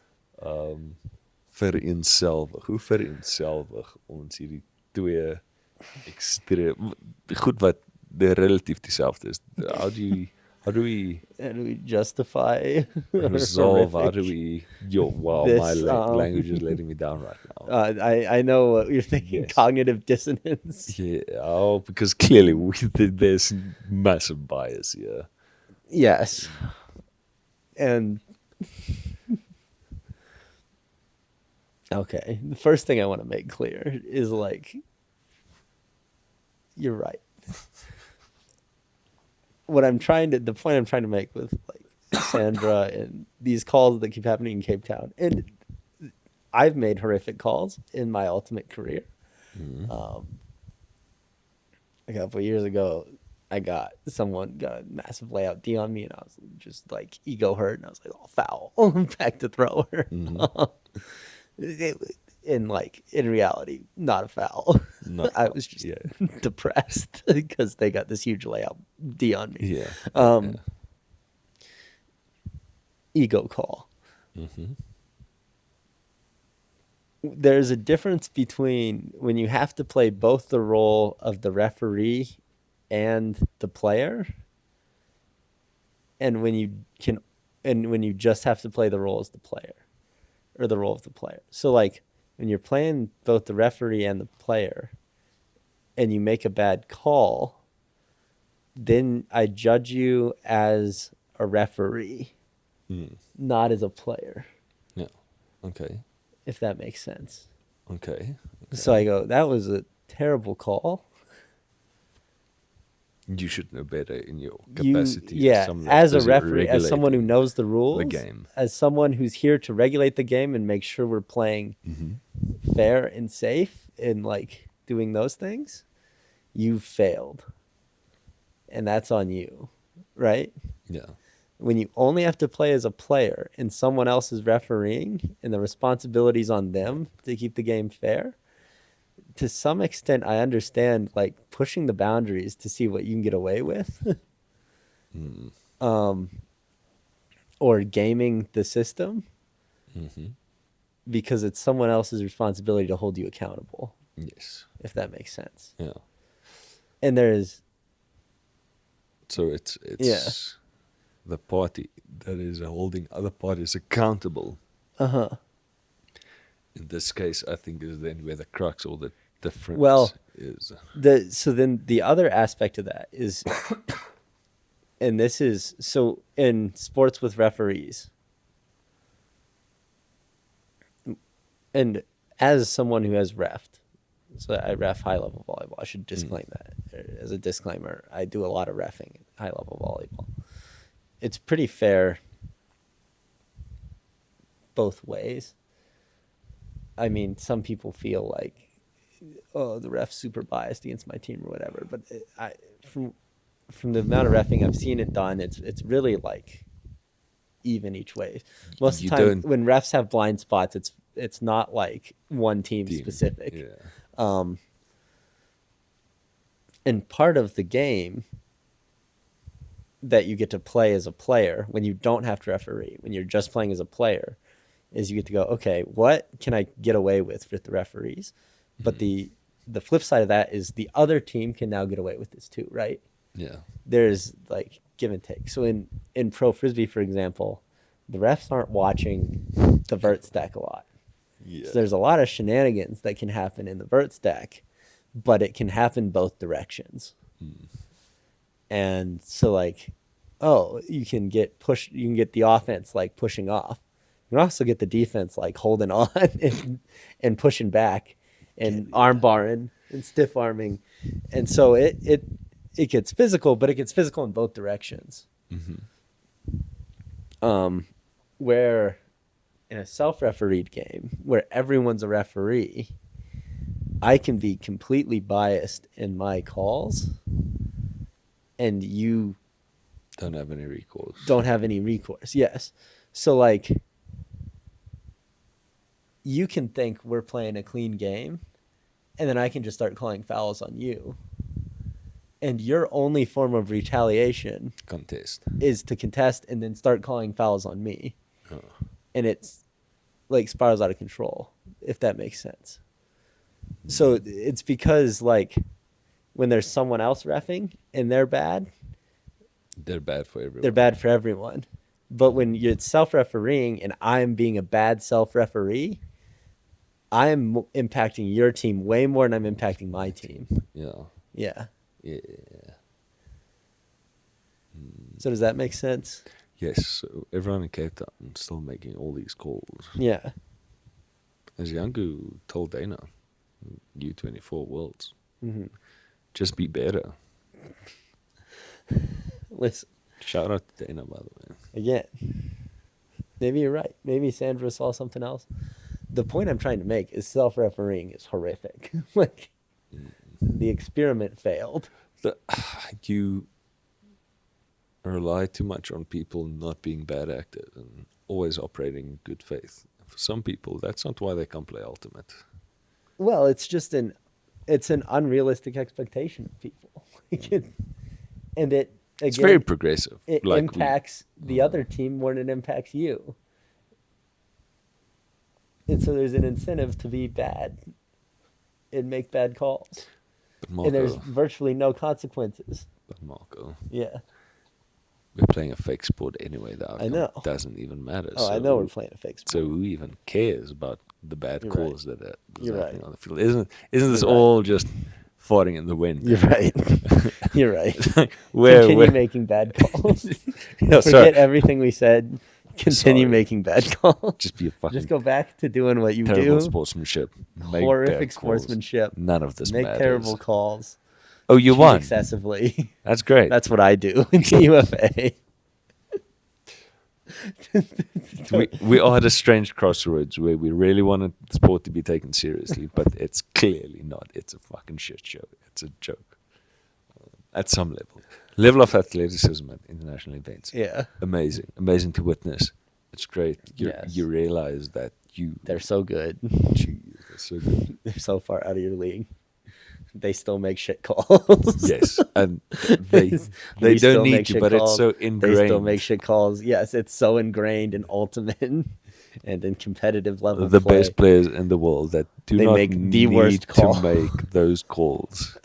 Vereenselwig. Hoe vereenselwig ons hierdie twee extreme goed wat relatief dieselfde is. How do we And we justify resolve? How do horrific we? Yo, wow, my this. language is letting me down right now. I know what you're thinking. Yes. Cognitive dissonance. Yeah, oh, because clearly there's massive bias here. Yes. And okay, the first thing I want to make clear is like, you're right. The point I'm trying to make with like Sandra and these calls that keep happening in Cape Town, and I've made horrific calls in my ultimate career. A couple of years ago, someone got a massive layout D on me, and I was just like ego hurt, and I was like, "Oh, foul!" Back to thrower. In like in reality, not a foul. Not I was just depressed because they got this huge layout D on me. Yeah. Ego call. There's a difference between when you have to play both the role of the referee and the player, and when you just have to play the role as the player, or the role of the player. So like when you're playing both the referee and the player, and you make a bad call, then I judge you as a referee, not as a player. Yeah. Okay. If that makes sense. Okay. So I go, that was a terrible call. You should know better in your capacity. As a referee, as someone who knows the rules, the game, as someone who's here to regulate the game and make sure we're playing fair and safe and like doing those things, you failed. And that's on you, right? Yeah. When you only have to play as a player and someone else is refereeing and the responsibility's on them to keep the game fair, to some extent, I understand like pushing the boundaries to see what you can get away with, or gaming the system, because it's someone else's responsibility to hold you accountable. Yes, if that makes sense. Yeah. And there is. So it's the party that is holding other parties accountable. In this case, I think is then where the crux or the difference is. So then the other aspect of that is, and this is, so in sports with referees, and as someone who has refed, so I ref high level volleyball, I should disclaim that. As a disclaimer, I do a lot of reffing in high level volleyball. It's pretty fair both ways. I mean, some people feel like, oh, the ref's super biased against my team or whatever. But from the amount of reffing I've seen it done, it's really like even each way. Most of the time, when refs have blind spots, it's not like one team specific. Yeah. And part of the game that you get to play as a player when you don't have to referee, when you're just playing as a player, is you get to go, okay, what can I get away with the referees? But the flip side of that is the other team can now get away with this too, right? Yeah. There's like give and take. So in pro frisbee, for example, the refs aren't watching the vert stack a lot. Yeah. So there's a lot of shenanigans that can happen in the vert stack, but it can happen both directions. And so like, oh, you can get the offense like pushing off can also get the defense like holding on and pushing back and arm barring and stiff arming. And so it gets physical, but it gets physical in both directions. Where in a self-refereed game where everyone's a referee, I can be completely biased in my calls, and you Don't have any recourse. don't have any recourse. Yes. So like you can think we're playing a clean game, and then I can just start calling fouls on you. And your only form of retaliation Contest. is to contest and then start calling fouls on me. Oh. And it's like spirals out of control, if that makes sense. So it's because like when there's someone else reffing and they're bad for everyone. they're bad for everyone. But when you're self-refereeing and I'm being a bad self-referee, I'm impacting your team way more than I'm impacting my team. Yeah. Yeah. Yeah. So does that make sense? Yes. So everyone in Cape Town is still making all these calls. Yeah. As Yanku told Dana, U24 Worlds, Mm-hmm. just be better. Listen, Shout out to Dana, by the way. again, maybe you're right. Maybe Sandra saw something else. The point I'm trying to make is self-refereeing is horrific. Like, the experiment failed. You rely too much on people not being bad actors and always operating in good faith. For some people, that's not why they can't play Ultimate. Well, it's just an unrealistic expectation of people. And it, again, It's very progressive. it Like impacts the other team more than it impacts you. And so there's an incentive to be bad and make bad calls. But And there's Marco, virtually no consequences. Yeah. we're playing a fake sport anyway. The outcome know. doesn't even matter. Oh, I know we're playing a fake sport. So who even cares about the bad You're calls that are You're happening right. on the field? Isn't this You're all just farting in the wind? You're right. You're right. Where, Continue where, making bad calls. no, Forget sorry. everything we said. Continue Sorry. making bad calls. Just be a fucking Just go back to doing what you terrible do. sportsmanship. Make Horrific bad calls. sportsmanship. None of this Make matters. terrible calls. Oh, you Cheat won. excessively. That's great. That's what I do in the UFA. we are at a strange crossroads where we really wanted the sport to be taken seriously, but it's clearly not. It's a fucking shit show. It's a joke. At some level. Level of athleticism at international events. Yeah. Amazing to witness. It's great. Yes. You realize that They're so good. they're so good. They're so far out of your league. They still make shit calls. Yes, and they We still don't make need to, shit but calls. it's so ingrained. They still make shit calls. Yes, it's so ingrained in ultimate and in competitive level. The play. best players in the world that do They not make the need worst call. to make those calls.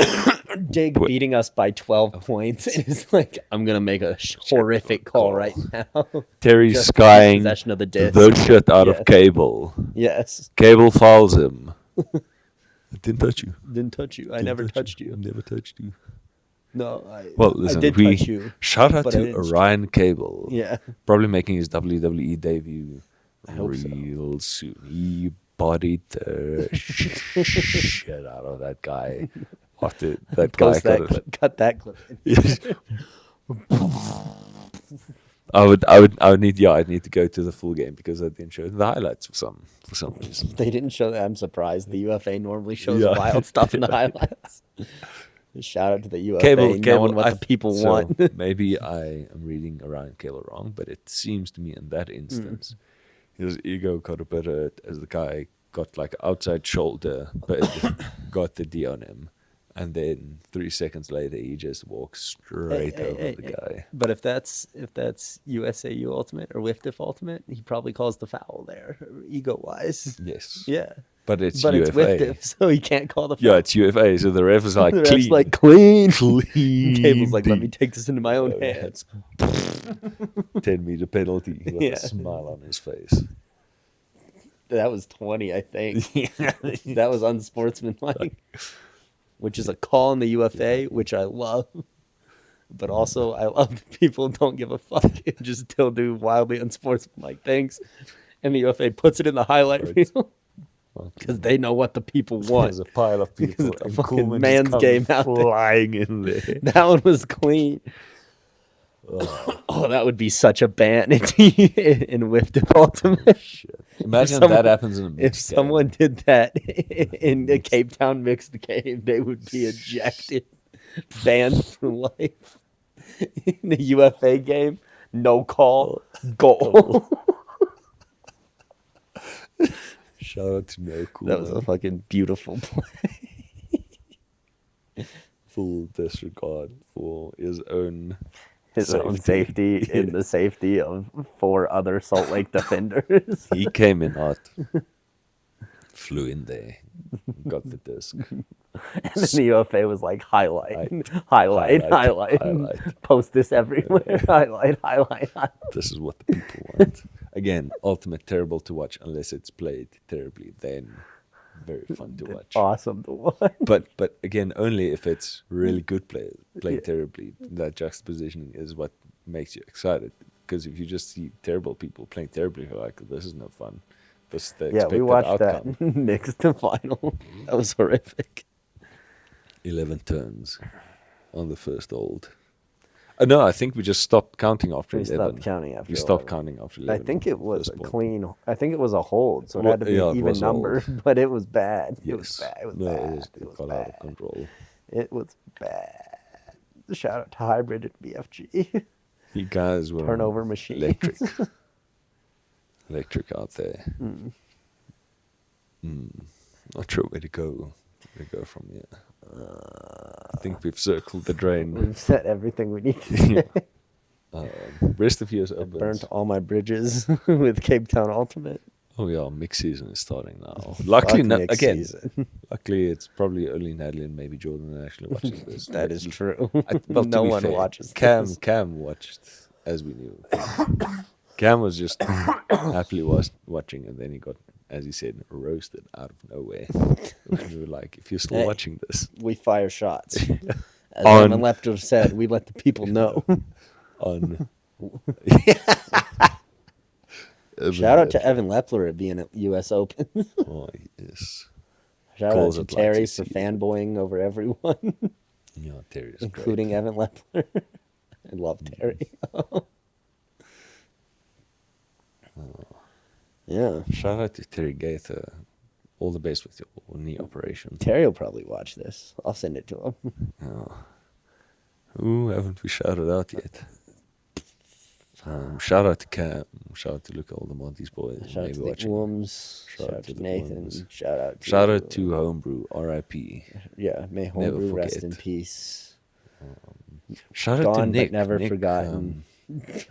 Jake beating us by 12 points. And it's like, I'm going to make a horrific call right now. Terry Just skying possession of the disc. the shit out Yes. of Cable. Yes. Cable fouls him. I didn't touch you. Didn't touch you. I Didn't never touch touched you. I never touched you. No, Well, listen, I did we touch you. shout out but I to didn't- Orion Cable. Yeah. Probably making his WWE debut I hope so. real soon. He bodied the shit out of that guy. After that guy Post that got clip. Cut that clip. Yes. I would need I'd need to go to the full game because I didn't show the highlights for some reason. They didn't show that. I'm surprised. The UFA normally shows Yeah. wild stuff in the highlights. Shout out to the UFA Cable, knowing what the people so want. maybe I am reading Orion Cable wrong, but it seems to me in that instance, his ego got a bit hurt as the guy got like outside shoulder, but got the D on him. And then 3 seconds later, he just walks straight over the guy. But if that's USAU Ultimate or WIFDIF Ultimate, he probably calls the foul there, ego wise. Yes. Yeah. But it's But it's UFA. WIFDIF, so he can't call the foul. Yeah, it's UFA, so the ref is like The ref's clean. like clean. Clean. Cable's like, let me D. take this into my own hands. 10-meter penalty with Yeah. a smile on his face. That was 20, I think. That was unsportsmanlike. Which is a call in the UFA, which I love. But also, I love that people don't give a fuck and just still do wildly unsportsmanlike things. And the UFA puts it in the highlight Right. reel because they know what the people want. There's a pile of people. Because the And fucking Coleman man's just game comes out there. flying in there. That one was clean. Oh, that would be such a ban in Whipped Ultimate. Shit. Imagine someone- that happens in a If mixed game. someone did that in the Cape Town mixed game, they would be ejected, banned for life. In the UFA game, no call, goal. Shout out to No Cool. That was a fucking beautiful play. Full disregard for his own Safety in the safety of 4 other Salt Lake defenders. He came in hot. Flew in there. Got the disc. And then the UFA was like, highlight. Post this everywhere. Highlight. This is what the people want. Again, Ultimate terrible to watch unless it's played terribly. Then very fun to watch. Awesome to watch. But again, only if it's really good played Yeah. terribly. That juxtaposition is what makes you excited. Because if you just see terrible people playing terribly, you're like, this is no fun. This is the Yeah, expected we watched outcome. that mixed to final. That was horrific. 11 turns on the first hold. No, I think we just stopped counting after We 11. stopped counting after We stopped 11. counting after I 11. think it was a First point. clean. I think it was a hold, so it Well, had to be yeah, it an even was a number. hold. But it was bad. Yes. It was bad. It was No, bad. it got out of control. It was bad. Shout out to Hybrid at BFG. You guys were Turnover machine. electric. Electric out there. Not sure where to go. Where to go from here. I think we've circled the drain. We've said everything we need to say. Rest of year's opens. Burnt all my bridges with Cape Town Ultimate. Oh yeah, mix season is starting now. Luckily, Fuck no, next again. season. Luckily, it's probably only Natalie and maybe Jordan actually watching this. That is true. Well, to No be one fair, watches Cam this. Cam watched as we knew. Cam was just happily watching, and then he got, as he said, roasted out of nowhere. And we were like, if you're still Hey. watching this We fire shots. As On- Evan Lepter said, we let the people know. on Shout out to Evan Lepler at being at U.S. Open. Oh yes, Shout Calls out to it like Terry you for see it. fanboying over everyone, yeah, Terry is including Evan Lepler. I love Terry. Yeah. great. Shout out to Terry Gaither. All the best with your knee operation. Terry will probably watch this. I'll send it to him. Who haven't we shouted out yet? Shout out to Cam. Shout out to Luca, all the Monty's boys. Shout out maybe to the watching. Wooms. Shout out to the Nathan. Wooms. Shout out to Homebrew, R.I.P. Yeah, may Never Homebrew rest in forget. peace. Shout out to Gone but Nick. never Nick, forgotten.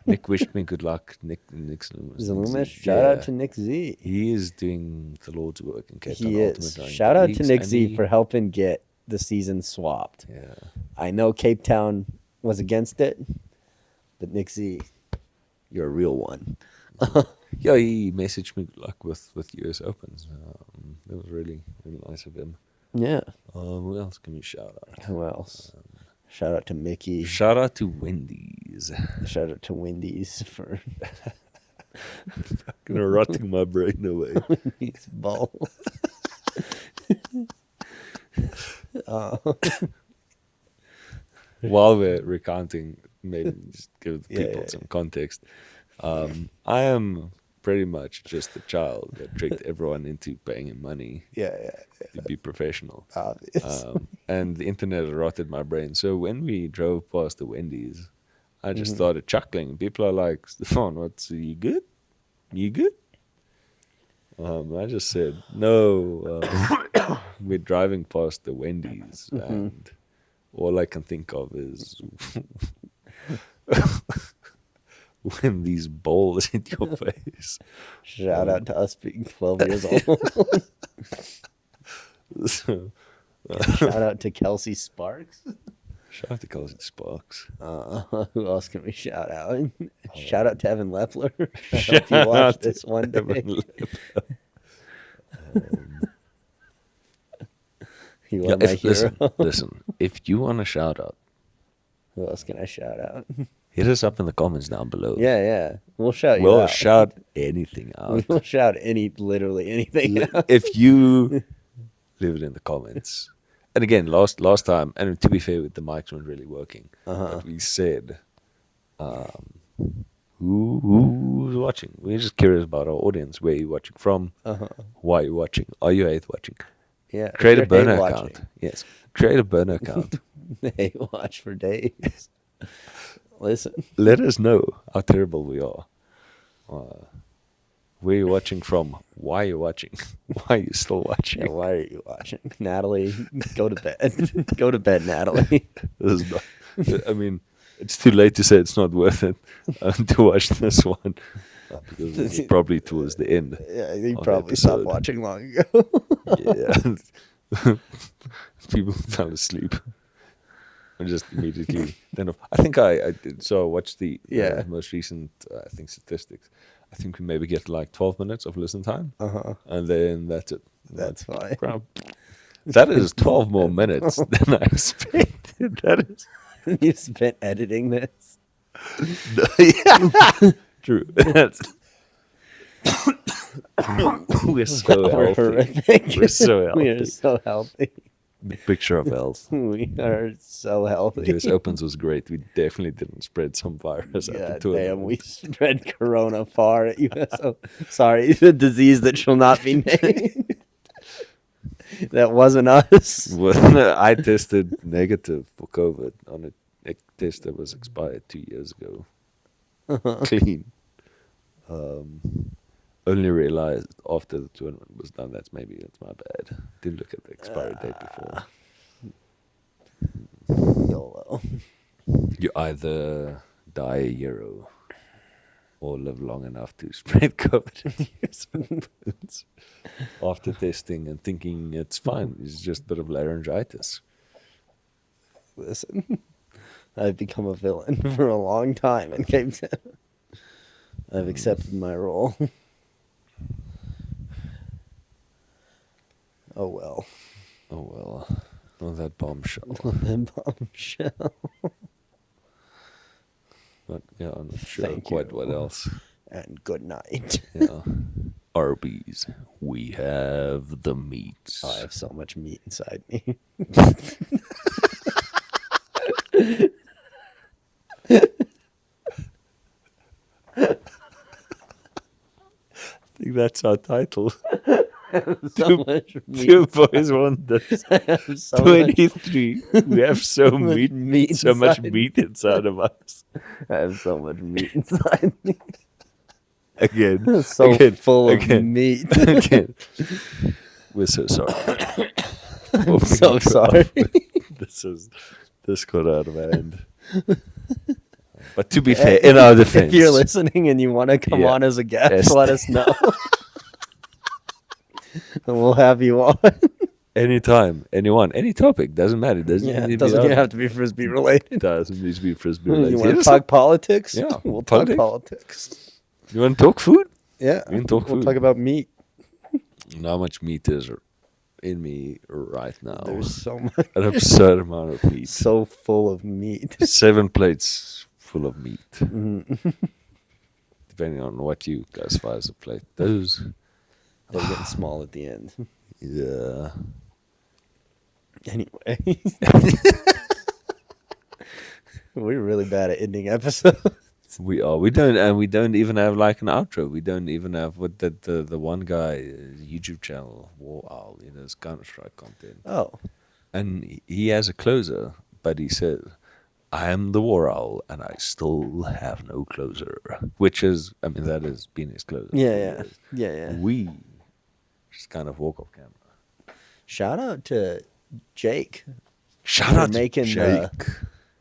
Nick wished me good luck. Nick's Zalumish, shout out to Nick Z. He is doing the Lord's work in Cape Town He Ultimate is. running Shout out to leagues, Nick and Z he- for helping get the season swapped. Yeah. I know Cape Town was against it, but Nick Z, you're a real one. Yeah, he messaged me good luck with US Opens. That was really, really nice of him. Yeah. Who else can we shout out? Who else? Shout out to Mickey. Shout out to Wendy's. Shout out to Wendy's for Gonna rotting my brain away. these balls. While we're recounting, maybe just give the Yeah, people yeah, some context. I am pretty much just a child that tricked everyone into paying him money Yeah, to be professional. obvious. And the internet rotted my brain. So when we drove past the Wendy's, I just Mm-hmm. started chuckling. People are like, Stefan, what's, you good? You good? I just said, no, we're driving past the Wendy's Mm-hmm. and all I can think of is when these balls hit your face. Shout out to us being 12 years old. So, Shout out to Kelsey Sparks. shout out to Kelsey Sparks. Who else can we shout out? Shout out to Evan Lepler. I hope you watch this one day. Evan You Yeah, are my hero. listen, if you want a shout out, Who else can I shout out? Hit us up in the comments down below. Yeah. We'll shout you We'll out. shout anything out. We'll shout literally anything out. If you leave it in the comments. And again, last time, and to be fair, the mics weren't really working. But we said, who's watching? We're just curious about our audience. Where are you watching from? Why are you watching? Are you hate watching? Yeah. Create a if you're burner hate account. watching. Yes. Create a burner account. They watch for days. Listen. Let us know how terrible we are. Where you're watching from? Why you're watching? Why are you still watching? Yeah, why are you watching? Natalie, go to bed. Go to bed, Natalie. This is not, I mean, it's too late to say it's not worth it to watch this one. Because it's probably towards the end. Yeah, you of the probably stopped episode. watching long ago. Yeah. People fell asleep. And just immediately then I think I did, so I watched the most recent I think statistics. I think we maybe get like 12 minutes of listen time. And then that's it. That's fine. That is 12 more minutes than I expected. That is You spent editing this. yeah. True. We're so We're healthy. horrific. We're so healthy. We are so healthy. Big picture of health. We are so healthy. US Opens was great. We definitely didn't spread some virus at the God tournament. damn, we spread corona far at USO. Sorry, the disease that shall not be named. That wasn't us. Well, I tested negative for COVID on a test that was expired 2 years ago. Clean. Only realized after the tournament was done that's my bad. Didn't look at the expiry date before. YOLO. You either die a hero or live long enough to spread COVID in US Opens. After testing and thinking it's fine, it's just a bit of laryngitis. Listen, I've become a villain for a long time in Cape Town. I've accepted my role. Oh well. Oh well. On that bombshell. That bombshell. But yeah, I'm not sure Thank quite you. what else. And good night. Yeah. Arby's. We have the meats. Oh, I have so much meat inside me. I think that's our title. So much meat. Two boys want this. I have so 23. We have so much meat so much inside. meat inside of us. I have so much meat inside me. Again. So again, full of again, meat. Again. We're so sorry. I'm so sorry. This got out of hand. But to be fair, in our defense, If you're listening and you want to come Yeah. on as a guest, Yes. let us know. And we'll have you on. anytime, anyone, any topic, doesn't matter. Doesn't Yeah, need it to doesn't be have to be Frisbee related. It doesn't need to be frisbee You related. want to Yes. talk politics? Yeah, We'll politics. talk politics. You want to talk food? Yeah. We can talk We'll food. talk about meat. You know how much meat is in me right now? There's so much. An absurd amount of meat. So full of meat. 7 plates full of meat. Mm. Depending on what you classify as a plate. Those, They're getting small at the end. yeah. Anyway. We're really bad at ending episodes. We are. We don't even have like an outro. We don't even have what the one guy YouTube channel War Owl, his Counter-Strike content. Oh. And he has a closer, but he said, I am the War Owl and I still have no closer. Which is, I mean, that has been his closer. for Yeah. years. Yeah. We just kind of walk off camera. Shout out to Jake. Shout for out to making Jake.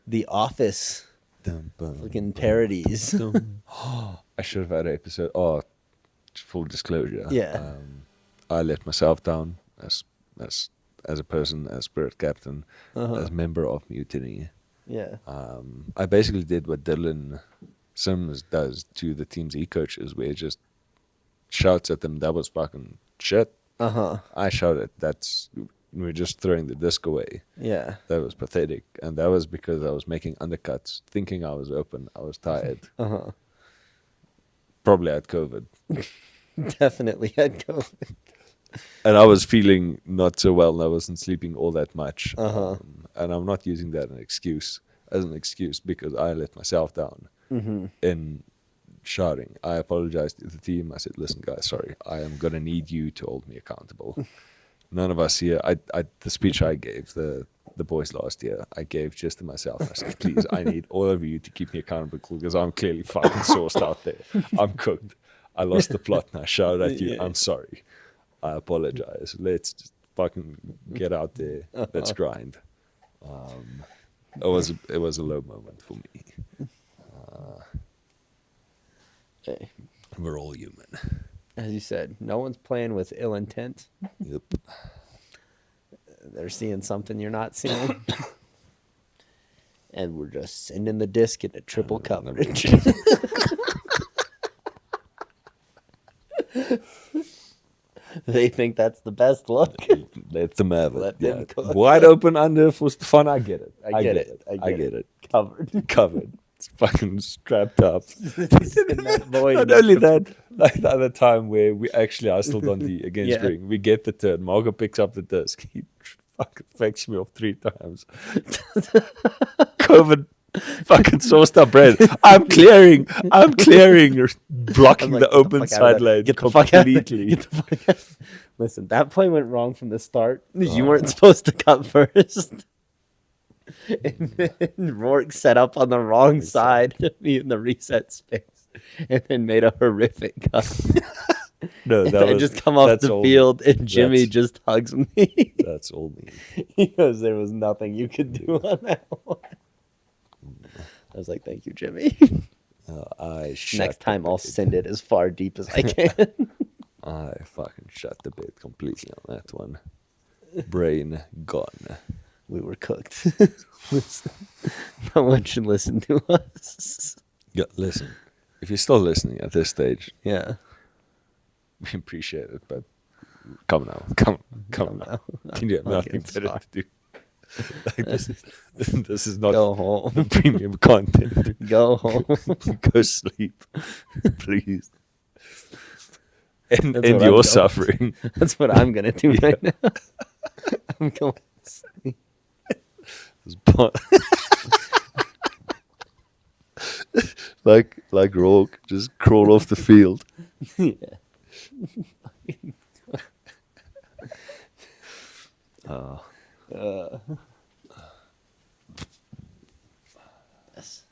The Office Dum, bum, fucking parodies. dum. I should have had an episode. Oh, full disclosure. Yeah. I let myself down as a person, as spirit captain, as member of Mutiny. Yeah. I basically did what Dylan Sims does to the teams he coaches, where he just shouts at them, that was fucking shit. Uh-huh. I shouted, that's we're just throwing the disc away. Yeah. That was pathetic. And that was because I was making undercuts, thinking I was open. I was tired. Uh-huh. Probably had COVID. Definitely had COVID. And I was feeling not so well, and I wasn't sleeping all that much. Uh-huh. And I'm not using that as an excuse because I let myself down in shouting. I apologized to the team. I said, "Listen, guys, sorry. I am gonna need you to hold me accountable. None of us here." The speech I gave the boys last year, I gave just to myself. I said, "Please, I need all of you to keep me accountable because I'm clearly fucking sourced out there. I'm cooked. I lost the plot and I shouted at you. I'm sorry. I apologize. Let's just fucking get out there. Let's grind." It was a low moment for me. Hey, We're all human. as you said, no one's playing with ill intent. Yep. They're seeing something you're not seeing. And we're just sending the disc into triple coverage. They think that's the best look. Let them have it. Let them cook. Wide open under for Stefan. I get it. I get it. Covered. Covered. It's fucking strapped up. That void. Not only that, like the other time where we actually are still on the against Yeah. ring, we get the turn. Margo picks up the disc. He fucking fakes me off 3 times. COVID fucking sauced up bread. I'm clearing. Blocking I'm like, the "Get open fuck out side of there. lane Get the fuck out of there. completely. Get the fuck out. Listen, that play went wrong from the start. You weren't supposed to cut first. And then Rourke set up on the wrong side to be in the reset space and then made a horrific cut. No, And I just come off the field and Jimmy that's- just hugs me. That's all me. He goes, there was nothing you could do on that one. I was like, thank you, Jimmy. Next time I'll send it as far deep as I can. I fucking shut the bed completely on that one. Brain gone. We were cooked. Listen, no one should listen to us. Yeah, listen. If you're still listening at this stage, Yeah. we appreciate it, but come now. Come now. You have nothing fucking better to do. Like this is not Go home. the premium content. Go home. Go sleep, please. And That's end what I'm your going suffering. That's what I'm going to do right now. I'm going to sleep. like Rourke, just crawl off the field. Yeah. Yes.